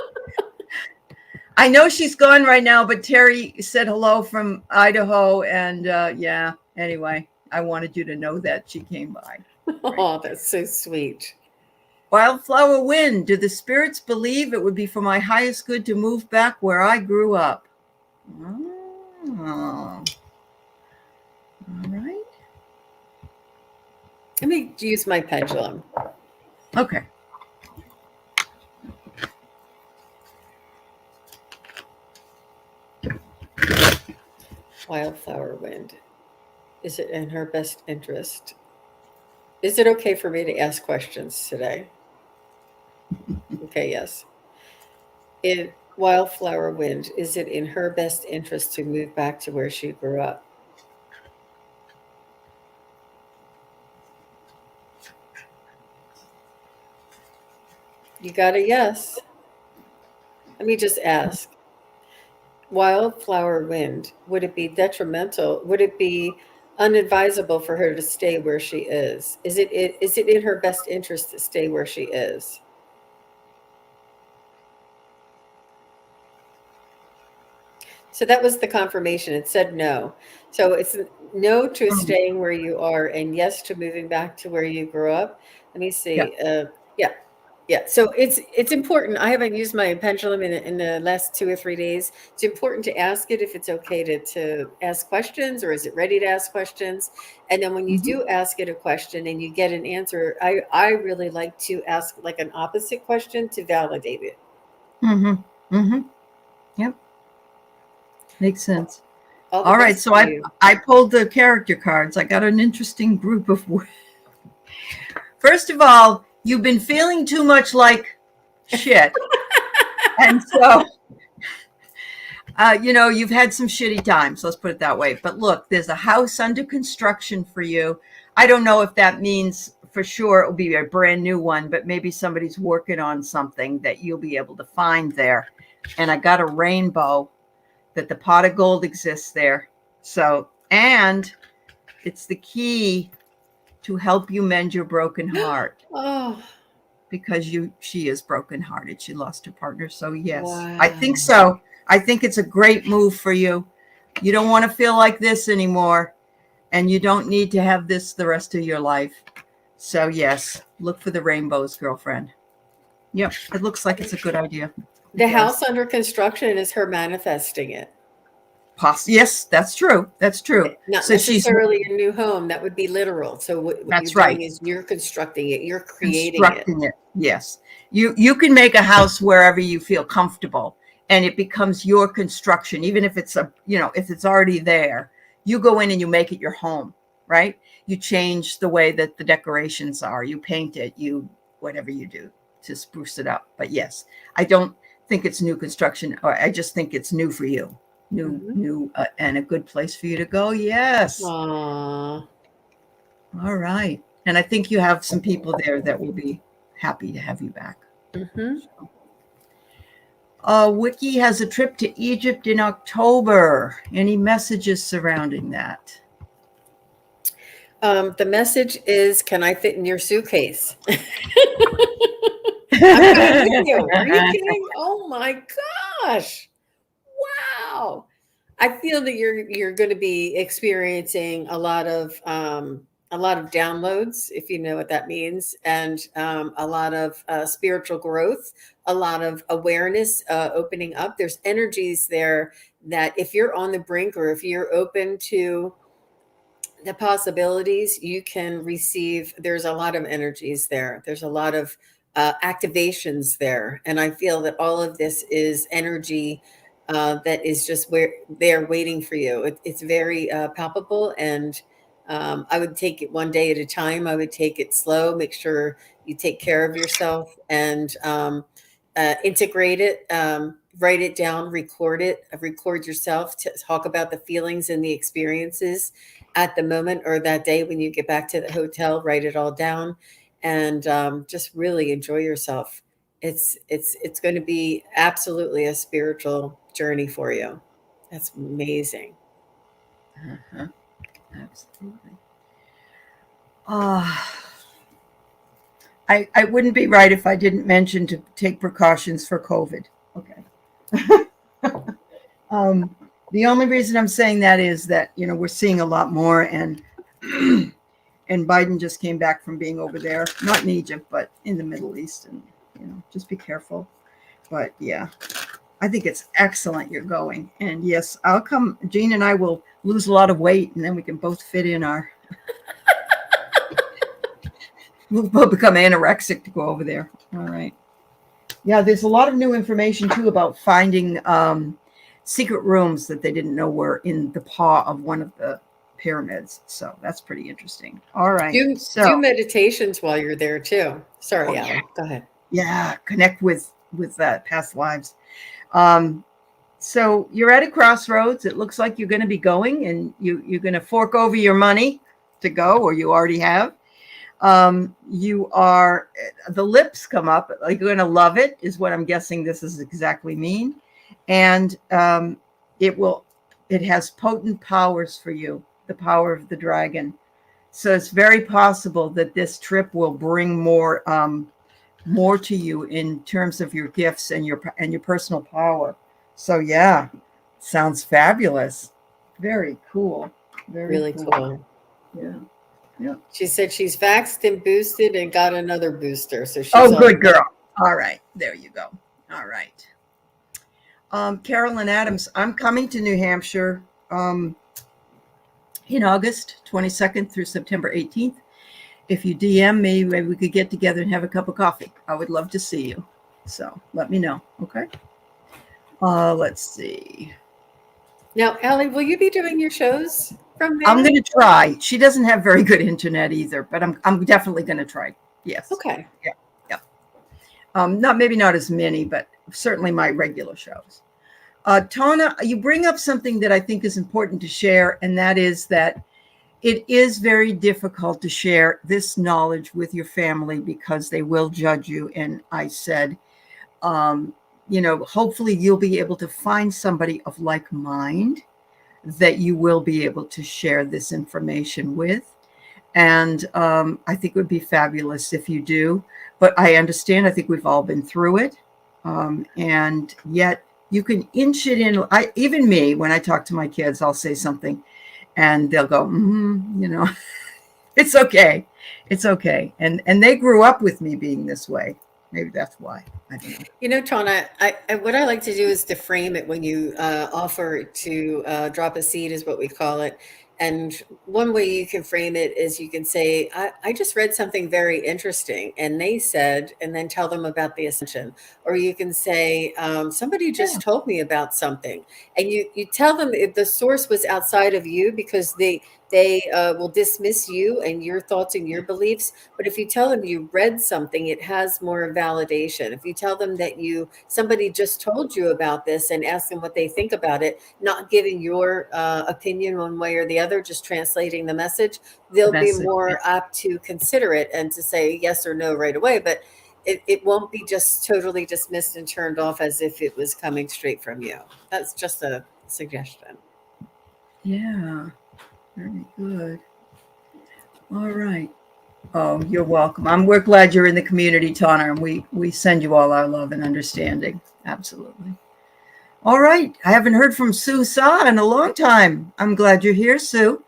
I know she's gone right now, but Terry said hello from Idaho. And anyway, I wanted you to know that she came by. Oh, that's so sweet. Wildflower Wind, do the spirits believe it would be for my highest good to move back where I grew up? Oh. All right. Let me use my pendulum. Okay. Wildflower Wind. Is it in her best interest? Is it okay for me to ask questions today? Okay, yes. In Wildflower Wind, is it in her best interest to move back to where she grew up? You got a yes. Let me just ask. Wildflower Wind, would it be detrimental? Would it be unadvisable for her to stay where she is? Is it in her best interest to stay where she is? So that was the confirmation. It said no. So it's no to staying where you are and yes to moving back to where you grew up. Let me see. Yeah. So it's important. I haven't used my pendulum in the last 2 or 3 days. It's important to ask it if it's okay to ask questions, or is it ready to ask questions? And then when you do ask it a question and you get an answer, I really like to ask like an opposite question to validate it. Yep. Makes sense. All right. So I pulled the character cards. I got an interesting group of words. First of all, you've been feeling too much like shit. And so, you've had some shitty times. Let's put it that way. But look, there's a house under construction for you. I don't know if that means for sure it will be a brand new one, but maybe somebody's working on something that you'll be able to find there. And I got a rainbow that the pot of gold exists there. So, and it's the key to help you mend your broken heart. Oh, because she is brokenhearted. She lost her partner. So yes, wow. I think so. I think it's a great move for you. You don't want to feel like this anymore. And you don't need to have this the rest of your life. So yes, look for the rainbows, girlfriend. Yep, it looks like it's a good idea. The house under construction is her manifesting it. Yes, that's true. That's true. Not so necessarily a new home. That would be literal. So what that's you're right. doing is you're constructing it. You're creating it. Yes. You can make a house wherever you feel comfortable, and it becomes your construction, even if it's if it's already there. You go in and you make it your home, right? You change the way that the decorations are. You paint it. You whatever you do to spruce it up. But yes, I don't think it's new construction, or I just think it's new for you. New and a good place for you to go. Yes. Aww. All right. And I think you have some people there that will be happy to have you back. Wiki has a trip to Egypt in October. Any messages surrounding that? The message is, can I fit in your suitcase? I'm coming with you. Are you kidding? Oh my gosh. Wow. I feel that you're going to be experiencing a lot of downloads, if you know what that means, and a lot of spiritual growth, a lot of awareness opening up. There's energies there that if you're on the brink, or if you're open to the possibilities, you can receive. There's a lot of energies there. There's a lot of activations there. And I feel that all of this is energy that is just where they're waiting for you. It's very palpable, and I would take it one day at a time. I would take it slow, make sure you take care of yourself, and integrate it, write it down, record yourself, to talk about the feelings and the experiences at the moment or that day when you get back to the hotel. Write it all down, and just really enjoy yourself. It's going to be absolutely a spiritual journey for you. That's amazing. Absolutely. I wouldn't be right if I didn't mention to take precautions for COVID. Okay. The only reason I'm saying that is that, we're seeing a lot more, and Biden just came back from being over there, not in Egypt, but in the Middle East, and, just be careful. But yeah, I think it's excellent you're going. And yes, I'll come. Jean and I will lose a lot of weight, and then we can both fit in our, we'll both become anorexic to go over there. All right. Yeah, there's a lot of new information too about finding secret rooms that they didn't know were in the paw of one of the pyramids. So that's pretty interesting. All right. Do meditations while you're there too. Sorry, Aley. Yeah. Go ahead. Yeah, connect with past lives. So you're at a crossroads. It looks like you're going to be going, and you're going to fork over your money to go, or you already have. You are, the lips come up, like you're going to love it, is what I'm guessing this is exactly mean. And it has potent powers for you, the power of the dragon. So it's very possible that this trip will bring more to you in terms of your gifts and your personal power. So yeah, sounds fabulous. Very cool. Really cool. Yeah. Yeah. She said she's vaxxed and boosted and got another booster. So she's good girl. All right. There you go. All right. Carolyn Adams, I'm coming to New Hampshire in August 22nd through September 18th. If you DM me, maybe we could get together and have a cup of coffee. I would love to see you. So let me know. Okay. Let's see. Now, Aley, will you be doing your shows from there? I'm going to try. She doesn't have very good internet either, but I'm definitely going to try. Yes. Okay. Yeah. Maybe not as many, but certainly my regular shows. Tona, you bring up something that I think is important to share, and that is that it is very difficult to share this knowledge with your family because they will judge you. And I said, hopefully you'll be able to find somebody of like mind that you will be able to share this information with. And I think it would be fabulous if you do. But I understand, I think we've all been through it. And yet you can inch it in. Even me, when I talk to my kids, I'll say something. and they'll go, it's okay. It's okay. And they grew up with me being this way. Maybe that's why. I don't know. Tawna, what I like to do is to frame it when you offer to drop a seed is what we call it. And one way you can frame it is you can say, I just read something very interesting. And they said, and then tell them about the ascension. Or you can say, somebody just told me about something. And you tell them if the source was outside of you, because they will dismiss you and your thoughts and your beliefs. But if you tell them you read something, it has more validation. If you tell them that somebody just told you about this and ask them what they think about it, not giving your opinion one way or the other, just translating the message, they'll be more apt to consider it and to say yes or no right away. But it won't be just totally dismissed and turned off as if it was coming straight from you. That's just a suggestion. Yeah. Very good. All right. Oh, you're welcome. We're glad you're in the community, Tawna, and we send you all our love and understanding. Absolutely. All right. I haven't heard from Sue Sa in a long time. I'm glad you're here, Sue.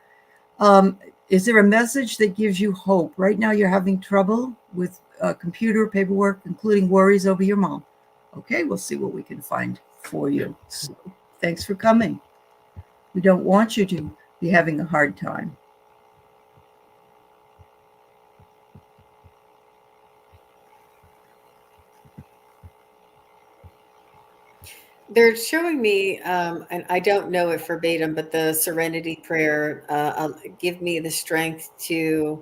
Is there a message that gives you hope? Right now you're having trouble with computer paperwork, including worries over your mom. Okay, we'll see what we can find for you. So, thanks for coming. We don't want you to be having a hard time. They're showing me, and I don't know it verbatim, but the serenity prayer, give me the strength to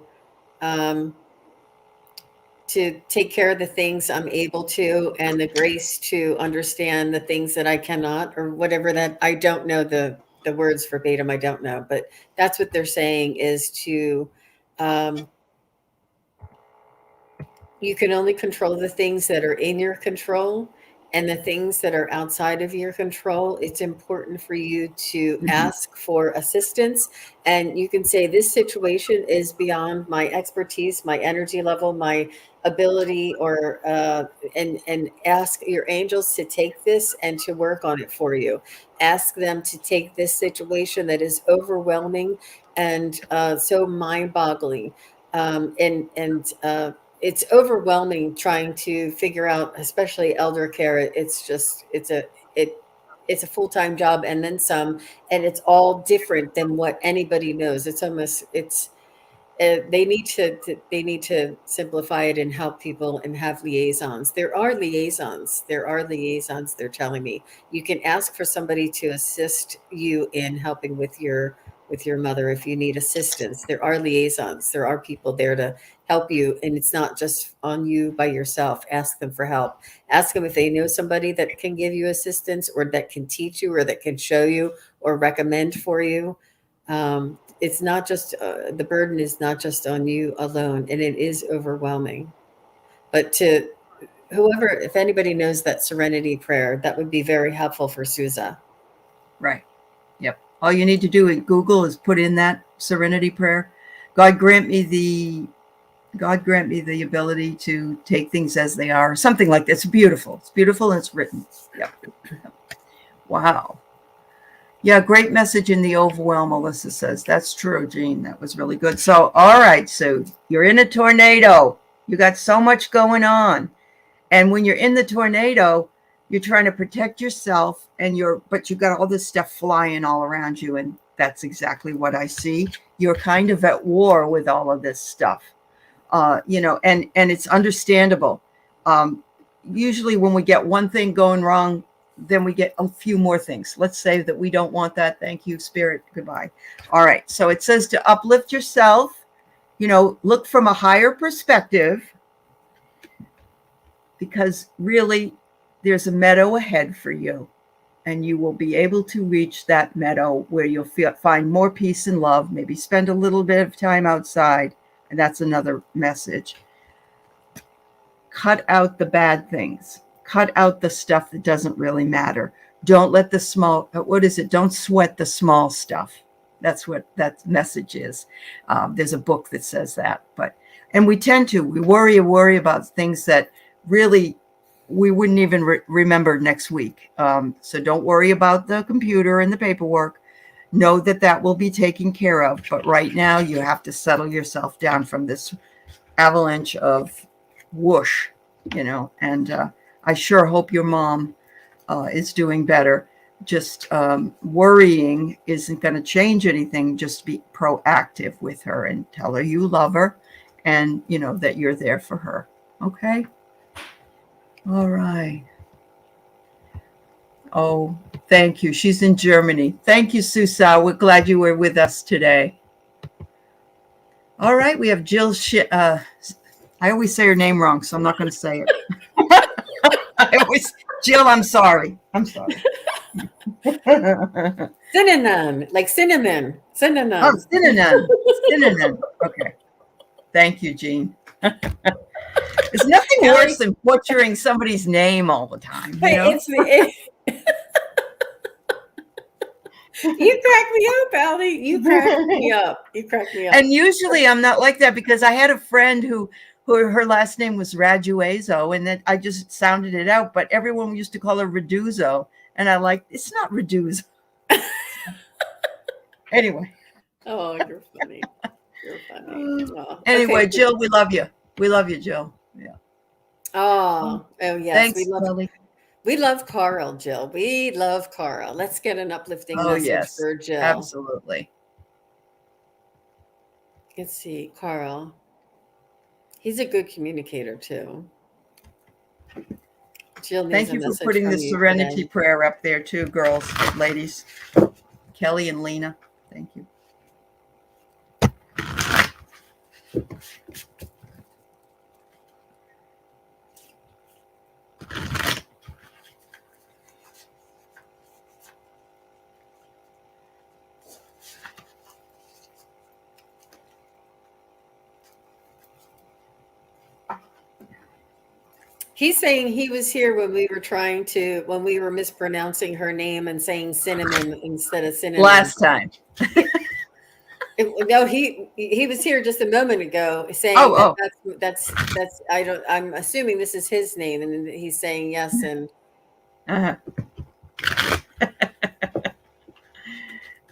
take care of the things I'm able to, and the grace to understand the things that I cannot, or whatever that, I don't know the words verbatim, I don't know, but that's what they're saying is to, you can only control the things that are in your control, and the things that are outside of your control, it's important for you to ask for assistance. And you can say, this situation is beyond my expertise, my energy level, my ability, or and ask your angels to take this and to work on it for you. Ask them to take this situation that is overwhelming and so mind-boggling, it's overwhelming trying to figure out, especially elder care. It's a full-time job and then some, and it's all different than what anybody knows. They need to simplify it and help people and have liaisons. There are liaisons. They're telling me you can ask for somebody to assist you in helping with your mother if you need assistance. There are liaisons. There are people there to help you, and it's not just on you by yourself. Ask them for help. Ask them if they know somebody that can give you assistance, or that can teach you, or that can show you, or recommend for you. It's not just the burden is not just on you alone, and it is overwhelming. But to whoever, if anybody knows that serenity prayer, that would be very helpful for Sousa. Right. Yep. All you need to do in Google is put in that serenity prayer. God grant me the ability to take things as they are, something like that. It's beautiful. It's beautiful, and it's written. Yep. Wow. Yeah, great message in the overwhelm, Alyssa says. That's true, Jean. That was really good. So, all right, so you're in a tornado. You got so much going on. And when you're in the tornado, you're trying to protect yourself, but you got all this stuff flying all around you. And that's exactly what I see. You're kind of at war with all of this stuff. And it's understandable. Usually when we get one thing going wrong, then we get a few more things. Let's say that we don't want that. Thank you, Spirit. Goodbye. All right. So it says to uplift yourself, look from a higher perspective, because really there's a meadow ahead for you, and you will be able to reach that meadow where you'll find more peace and love, maybe spend a little bit of time outside. And that's another message. Cut out the bad things. Cut out the stuff that doesn't really matter. Don't let the small, don't sweat the small stuff. That's what that message is. There's a book that says that. And we worry about things that really we wouldn't even remember next week. So don't worry about the computer and the paperwork. know that that will be taken care of. But right now, you have to settle yourself down from this avalanche of whoosh, and I sure hope your mom is doing better. Just worrying isn't going to change anything. Just be proactive with her and tell her you love her and, that you're there for her. Okay? All right. Oh, thank you. She's in Germany. Thank you, Susa. We're glad you were with us today. All right. We have Jill. I always say her name wrong, so I'm not going to say it. Jill, I'm sorry. Synonym, like cinnamon. Synonym. Oh, synonym. Okay. Thank you, Jean. There's nothing worse than butchering somebody's name all the time. You crack me up, Aley. You crack me up. And usually I'm not like that, because I had a friend who her last name was Raduezo, and that I just sounded it out, but everyone used to call her Reduzo, and I it's not Reduzo. Anyway. Oh, you're funny. Oh, anyway, okay. Jill, we love you. We love you, Jill. Yeah. Oh yes. Thanks, we love Carl, Jill. We love Carl. Let's get an uplifting message for Jill. Absolutely. Let's see, Carl. He's a good communicator too. Jill needs Thank you for putting the serenity prayer up there too, girls, ladies. Kelly and Lena. Thank you. He's saying he was here when we were mispronouncing her name and saying cinnamon instead of synonym. Last time. No, he was here just a moment ago saying that's I'm assuming this is his name, and he's saying yes and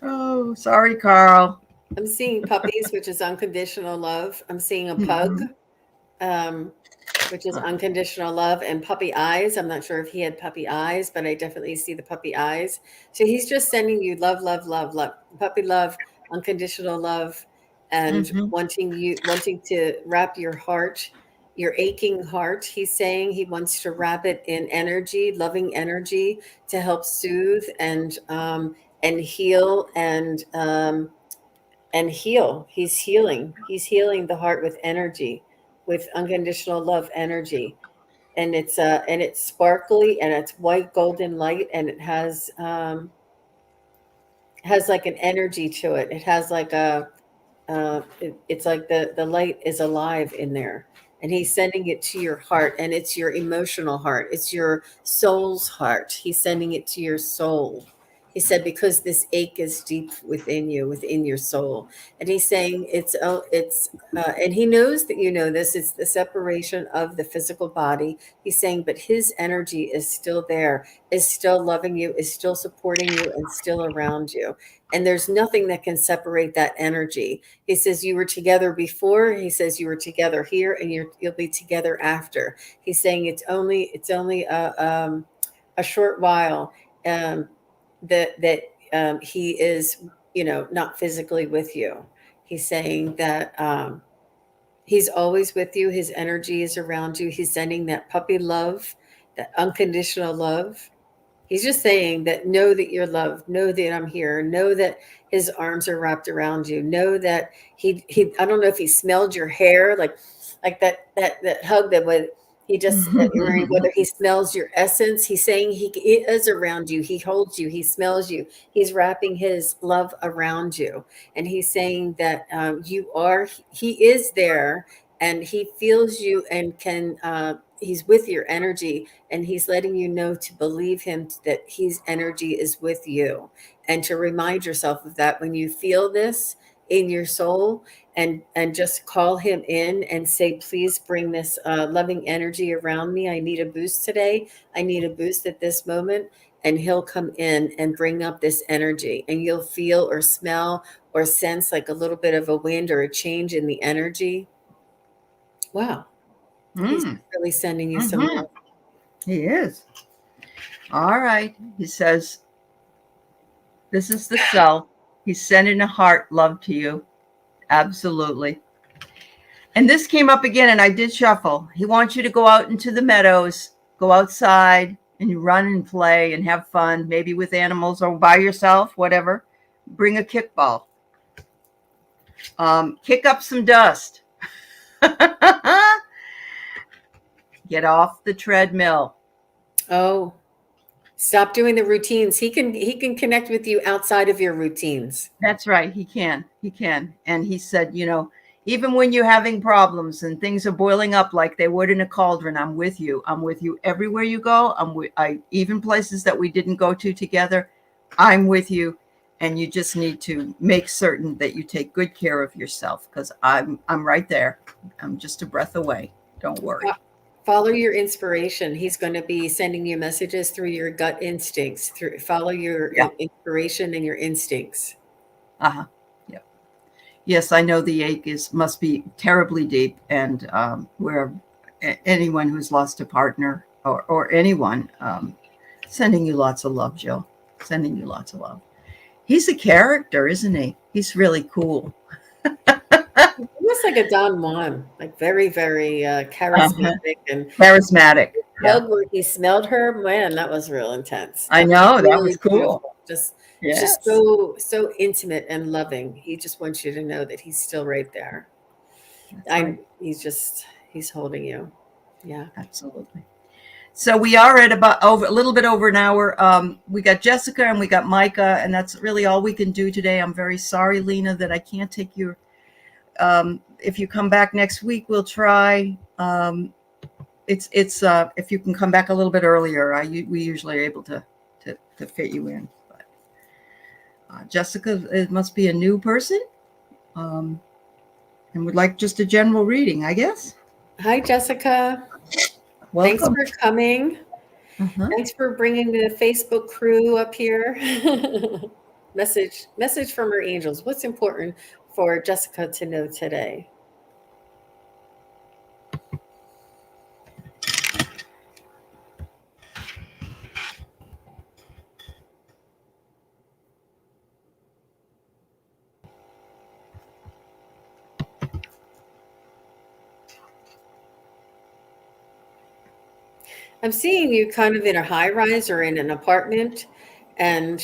Oh, sorry, Carl. I'm seeing puppies, which is unconditional love. I'm seeing a pug, which is unconditional love, and puppy eyes. I'm not sure if he had puppy eyes, but I definitely see the puppy eyes. So he's just sending you love, love, love, love, puppy love, unconditional love, and wanting to wrap your heart, your aching heart. He's saying he wants to wrap it in energy, loving energy, to help soothe and heal and heal. He's healing the heart with energy, with unconditional love energy. And it's sparkly, and it's white golden light, and it has like an energy to it. It has like it's like the light is alive in there, and he's sending it to your heart, and it's your emotional heart. It's your soul's heart. He's sending it to your soul. He said, because this ache is deep within you, within your soul. And he's saying and he knows that you know this, it's the separation of the physical body. He's saying, but his energy is still there, is still loving you, is still supporting you, and still around you. And there's nothing that can separate that energy. He says, you were together before. He says, you were together here, and you'll be together after. He's saying it's only a short while. That he is, not physically with you. He's saying that he's always with you. His energy is around you. He's sending that puppy love, that unconditional love. He's just saying that, know that you're loved, know that I'm here, know that his arms are wrapped around you, know that he I don't know if he smelled your hair, like that hug that would. He just, whether he smells your essence, he's saying he is around you. He holds you. He smells you. He's wrapping his love around you. And he's saying that he is there, and he feels you, and he's with your energy, and he's letting you know to believe him, that his energy is with you, and to remind yourself of that when you feel this in your soul, and just call him in and say, please bring this loving energy around me. I need a boost today. I need a boost at this moment. and he'll come in and bring up this energy, and you'll feel or smell or sense like a little bit of a wind or a change in the energy. Wow. He's really sending you some love. He is. All right. He says, this is the self. He's sending a heart love to you. Absolutely. And this came up again, and I did shuffle. He wants you to go out into the meadows, go outside, and you run and play and have fun, maybe with animals or by yourself, whatever. Bring a kickball. Kick up some dust. Get off the treadmill. Oh, stop doing the routines. He can connect with you outside of your routines. That's right. He can. And he said, even when you're having problems and things are boiling up like they would in a cauldron, I'm with you. I'm with you everywhere you go. Even places that we didn't go to together, I'm with you. And you just need to make certain that you take good care of yourself, because I'm right there. I'm just a breath away. Don't worry. Follow your inspiration. He's going to be sending you messages through your gut instincts. Follow your inspiration and your instincts. Yeah. Yes, I know the ache must be terribly deep, and where anyone who's lost a partner or anyone, sending you lots of love, Jill. Sending you lots of love. He's a character, isn't he? He's really cool. He looks like a Don Juan, like very, very charismatic and charismatic. Where he smelled her, man, that was real intense. I know, that was cool. Just so intimate and loving. He just wants you to know that he's still right there. He's holding you. Yeah, absolutely. So we are at about a little bit over an hour. We got Jessica and we got Micah, and that's really all we can do today. I'm very sorry, Lena, that I can't take your. If you come back next week, we'll try. It's if you can come back a little bit earlier, we usually are able to fit you in. But Jessica, it must be a new person, and would like just a general reading, I guess. Hi, Jessica. Welcome. Thanks for coming. Thanks for bringing the Facebook crew up here. Message from her angels. What's important for Jessica to know today? I'm seeing you kind of in a high rise or in an apartment. And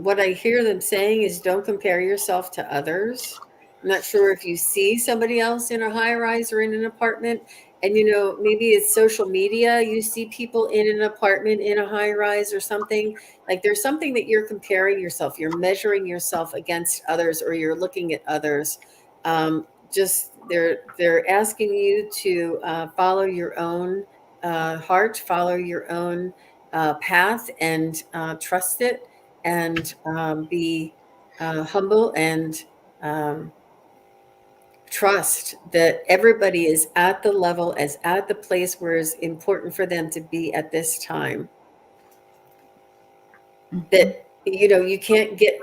what I hear them saying is don't compare yourself to others. I'm not sure if you see somebody else in a high rise or in an apartment. And, maybe it's social media. You see people in an apartment in a high rise or something. Like there's something that you're comparing yourself. You're measuring yourself against others, or you're looking at others. They're asking you to follow your own heart, follow your own path, and trust it, and be humble, and trust that everybody is at the level, at the place where it's important for them to be at this time. That you can't get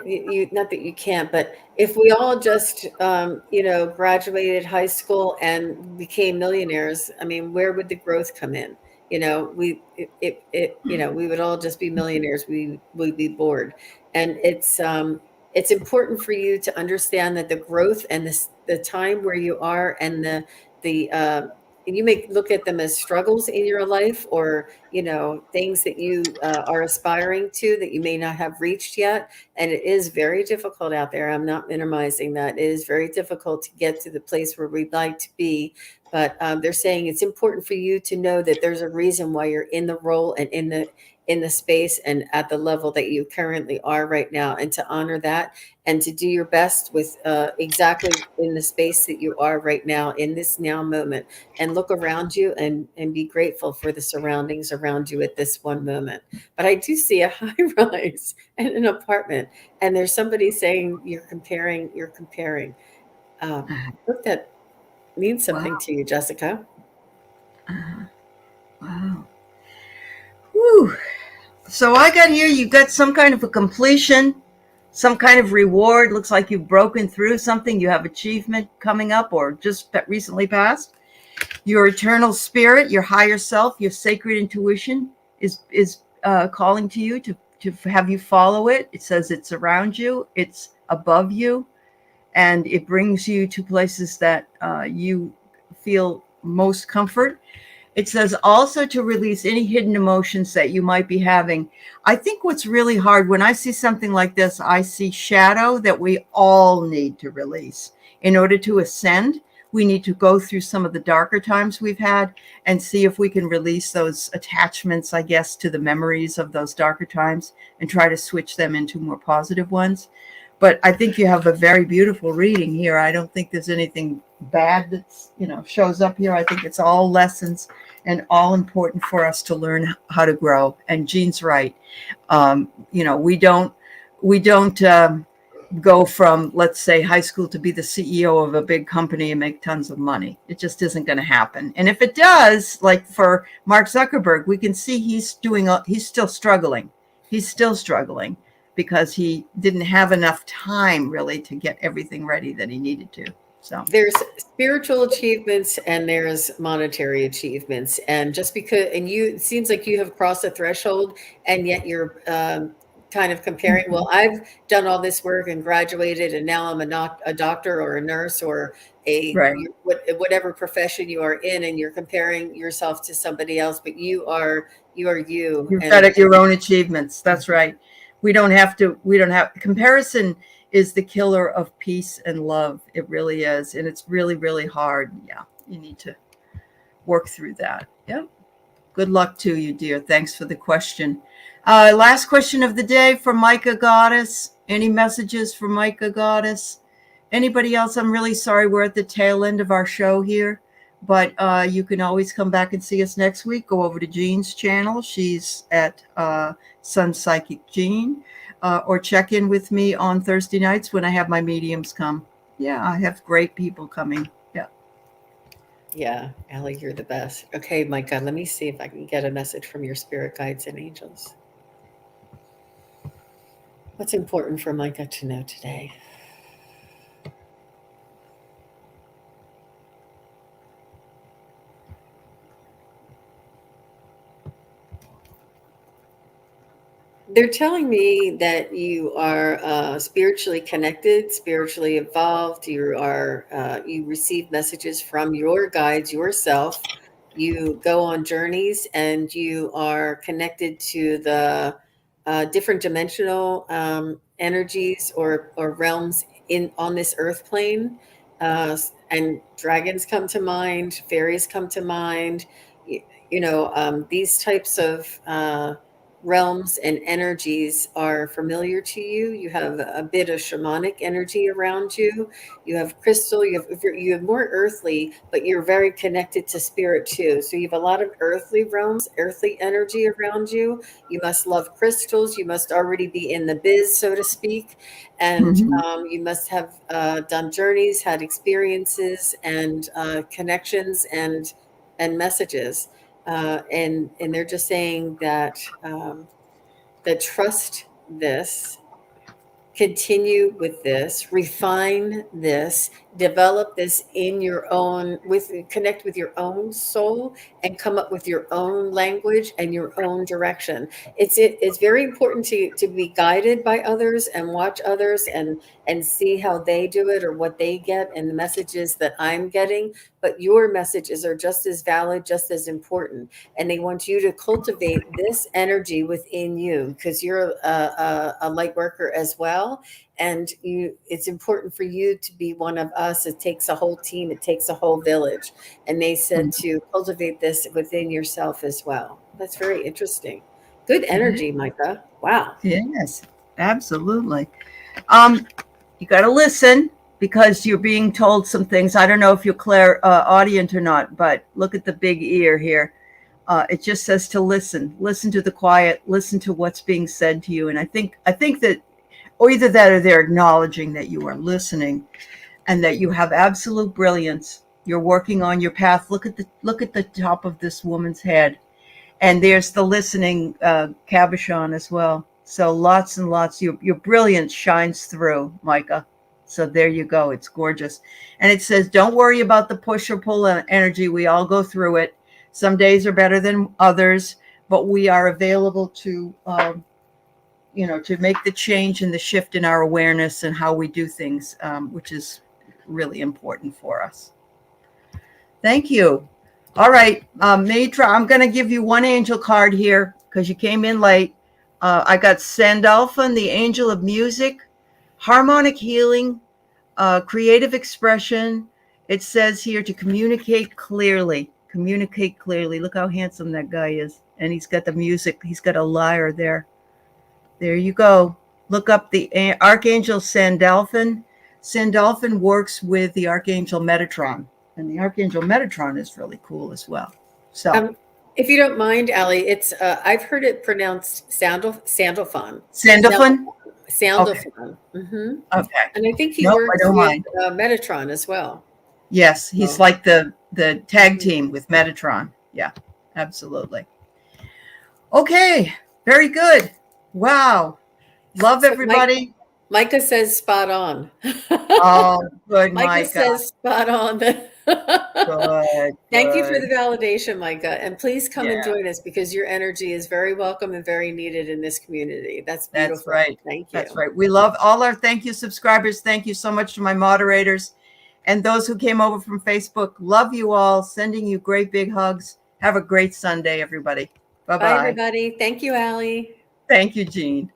not that you can't, but if we all just graduated high school and became millionaires, I mean, where would the growth come in? We would all just be millionaires. We'd be bored. And it's important for you to understand that the growth and the time where you are, and and you may look at them as struggles in your life, or things that you are aspiring to that you may not have reached yet. And it is very difficult out there. I'm not minimizing that. It is very difficult to get to the place where we'd like to be. But they're saying it's important for you to know that there's a reason why you're in the role and in the space and at the level that you currently are right now, and to honor that, and to do your best with exactly in the space that you are right now, in this now moment, and look around you and be grateful for the surroundings around you at this one moment. But I do see a high rise and an apartment, and there's somebody saying you're comparing. Look, that means something to you, Jessica. Wow. Whew. So I got here, you got some kind of a completion, some kind of reward. Looks like you've broken through something. You have achievement coming up or just recently passed. Your eternal spirit, your higher self, your sacred intuition is calling to you to have you follow it. It says it's around you, it's above you, and it brings you to places that you feel most comfort. It says also to release any hidden emotions that you might be having. I think what's really hard when I see something like this, I see shadow that we all need to release. In order to ascend, we need to go through some of the darker times we've had and see if we can release those attachments, I guess, to the memories of those darker times and try to switch them into more positive ones. But I think you have a very beautiful reading here. I don't think there's anything bad that's, shows up here. I think it's all lessons and all important for us to learn how to grow. And Jean's right. We don't go from, let's say, high school to be the CEO of a big company and make tons of money. It just isn't going to happen. And if it does, like for Mark Zuckerberg, we can see he's still struggling. He's still struggling because he didn't have enough time really to get everything ready that he needed to. So there's spiritual achievements and there's monetary achievements. And just because, it seems like you have crossed a threshold and yet you're kind of comparing, well, I've done all this work and graduated and now I'm a doctor or a nurse or whatever profession you are in, and you're comparing yourself to somebody else, but you are you. You've got your own achievements. That's right. We don't have comparison is the killer of peace and love. It really is. And it's really, really hard. Yeah. You need to work through that. Yeah. Good luck to you, dear. Thanks for the question. Last question of the day from Micah Goddess. Any messages for Micah Goddess? Anybody else? I'm really sorry. We're at the tail end of our show here, but you can always come back and see us next week. Go over to Jean's channel. She's at SunPsychicJean. Or check in with me on Thursday nights when I have my mediums come. Yeah, I have great people coming. Yeah. Yeah, Aley, you're the best. Okay, Micah, let me see if I can get a message from your spirit guides and angels. What's important for Micah to know today? They're telling me that you are spiritually connected, spiritually evolved. You receive messages from your guides yourself. You go on journeys and you are connected to the different dimensional energies or realms on this earth plane. And dragons come to mind, fairies come to mind. These types of realms and energies are familiar to you. You have a bit of shamanic energy around you. You have crystal. You have more earthly, but you're very connected to spirit too. So you have a lot of earthly realms, earthly energy around you. You must love crystals. You must already be in the biz, so to speak, and you must have done journeys, had experiences, and connections and messages. And they're just saying that trust this, continue with this, refine this, develop this in your own, connect with your own soul and come up with your own language and your own direction. It's very important to be guided by others and watch others and see how they do it or what they get and the messages that I'm getting. But your messages are just as valid, just as important. And they want you to cultivate this energy within you because you're a light worker as well. And it's important for you to be one of us. It takes a whole team. It takes a whole village. And they said to cultivate this within yourself as well. That's very interesting. Good energy, Micah. Wow. Yes, absolutely. You got to listen because you're being told some things. I don't know if you're clairaudient or not, but look at the big ear here. It just says to listen to the quiet, listen to what's being said to you. And I think that, or either that or they're acknowledging that you are listening and that you have absolute brilliance. You're working on your path. Look at the top of this woman's head. And there's the listening cabochon as well. So lots and lots. Your brilliance shines through, Micah. So there you go. It's gorgeous. And it says, don't worry about the push or pull energy. We all go through it. Some days are better than others, but we are available to, to make the change and the shift in our awareness and how we do things, which is really important for us. Thank you. All right, Matra, I'm going to give you one angel card here because you came in late. I got Sandalphon, the angel of music, harmonic healing, creative expression. It says here to communicate clearly. Communicate clearly. Look how handsome that guy is. And he's got the music. He's got a lyre there. There you go. Look up the Archangel Sandalphon. Sandalphon works with the Archangel Metatron. And the Archangel Metatron is really cool as well. So, if you don't mind, Aley, it's I've heard it pronounced Sandalphon. Sandalphon? Sandalphon. Okay. Mm-hmm. Okay. And I think he works with Metatron as well. Yes, he's like the tag team with Metatron. Yeah, absolutely. Okay, very good. Wow. Love everybody. Micah says spot on. Oh, good, Micah. Micah says spot on. Good. Thank you for the validation, Micah. And please come and join us because your energy is very welcome and very needed in this community. That's beautiful. That's right. Thank you. That's right. We love all our thank you subscribers. Thank you so much to my moderators and those who came over from Facebook. Love you all. Sending you great big hugs. Have a great Sunday, everybody. Bye-bye. Bye, everybody. Thank you, Aley. Thank you, Jean.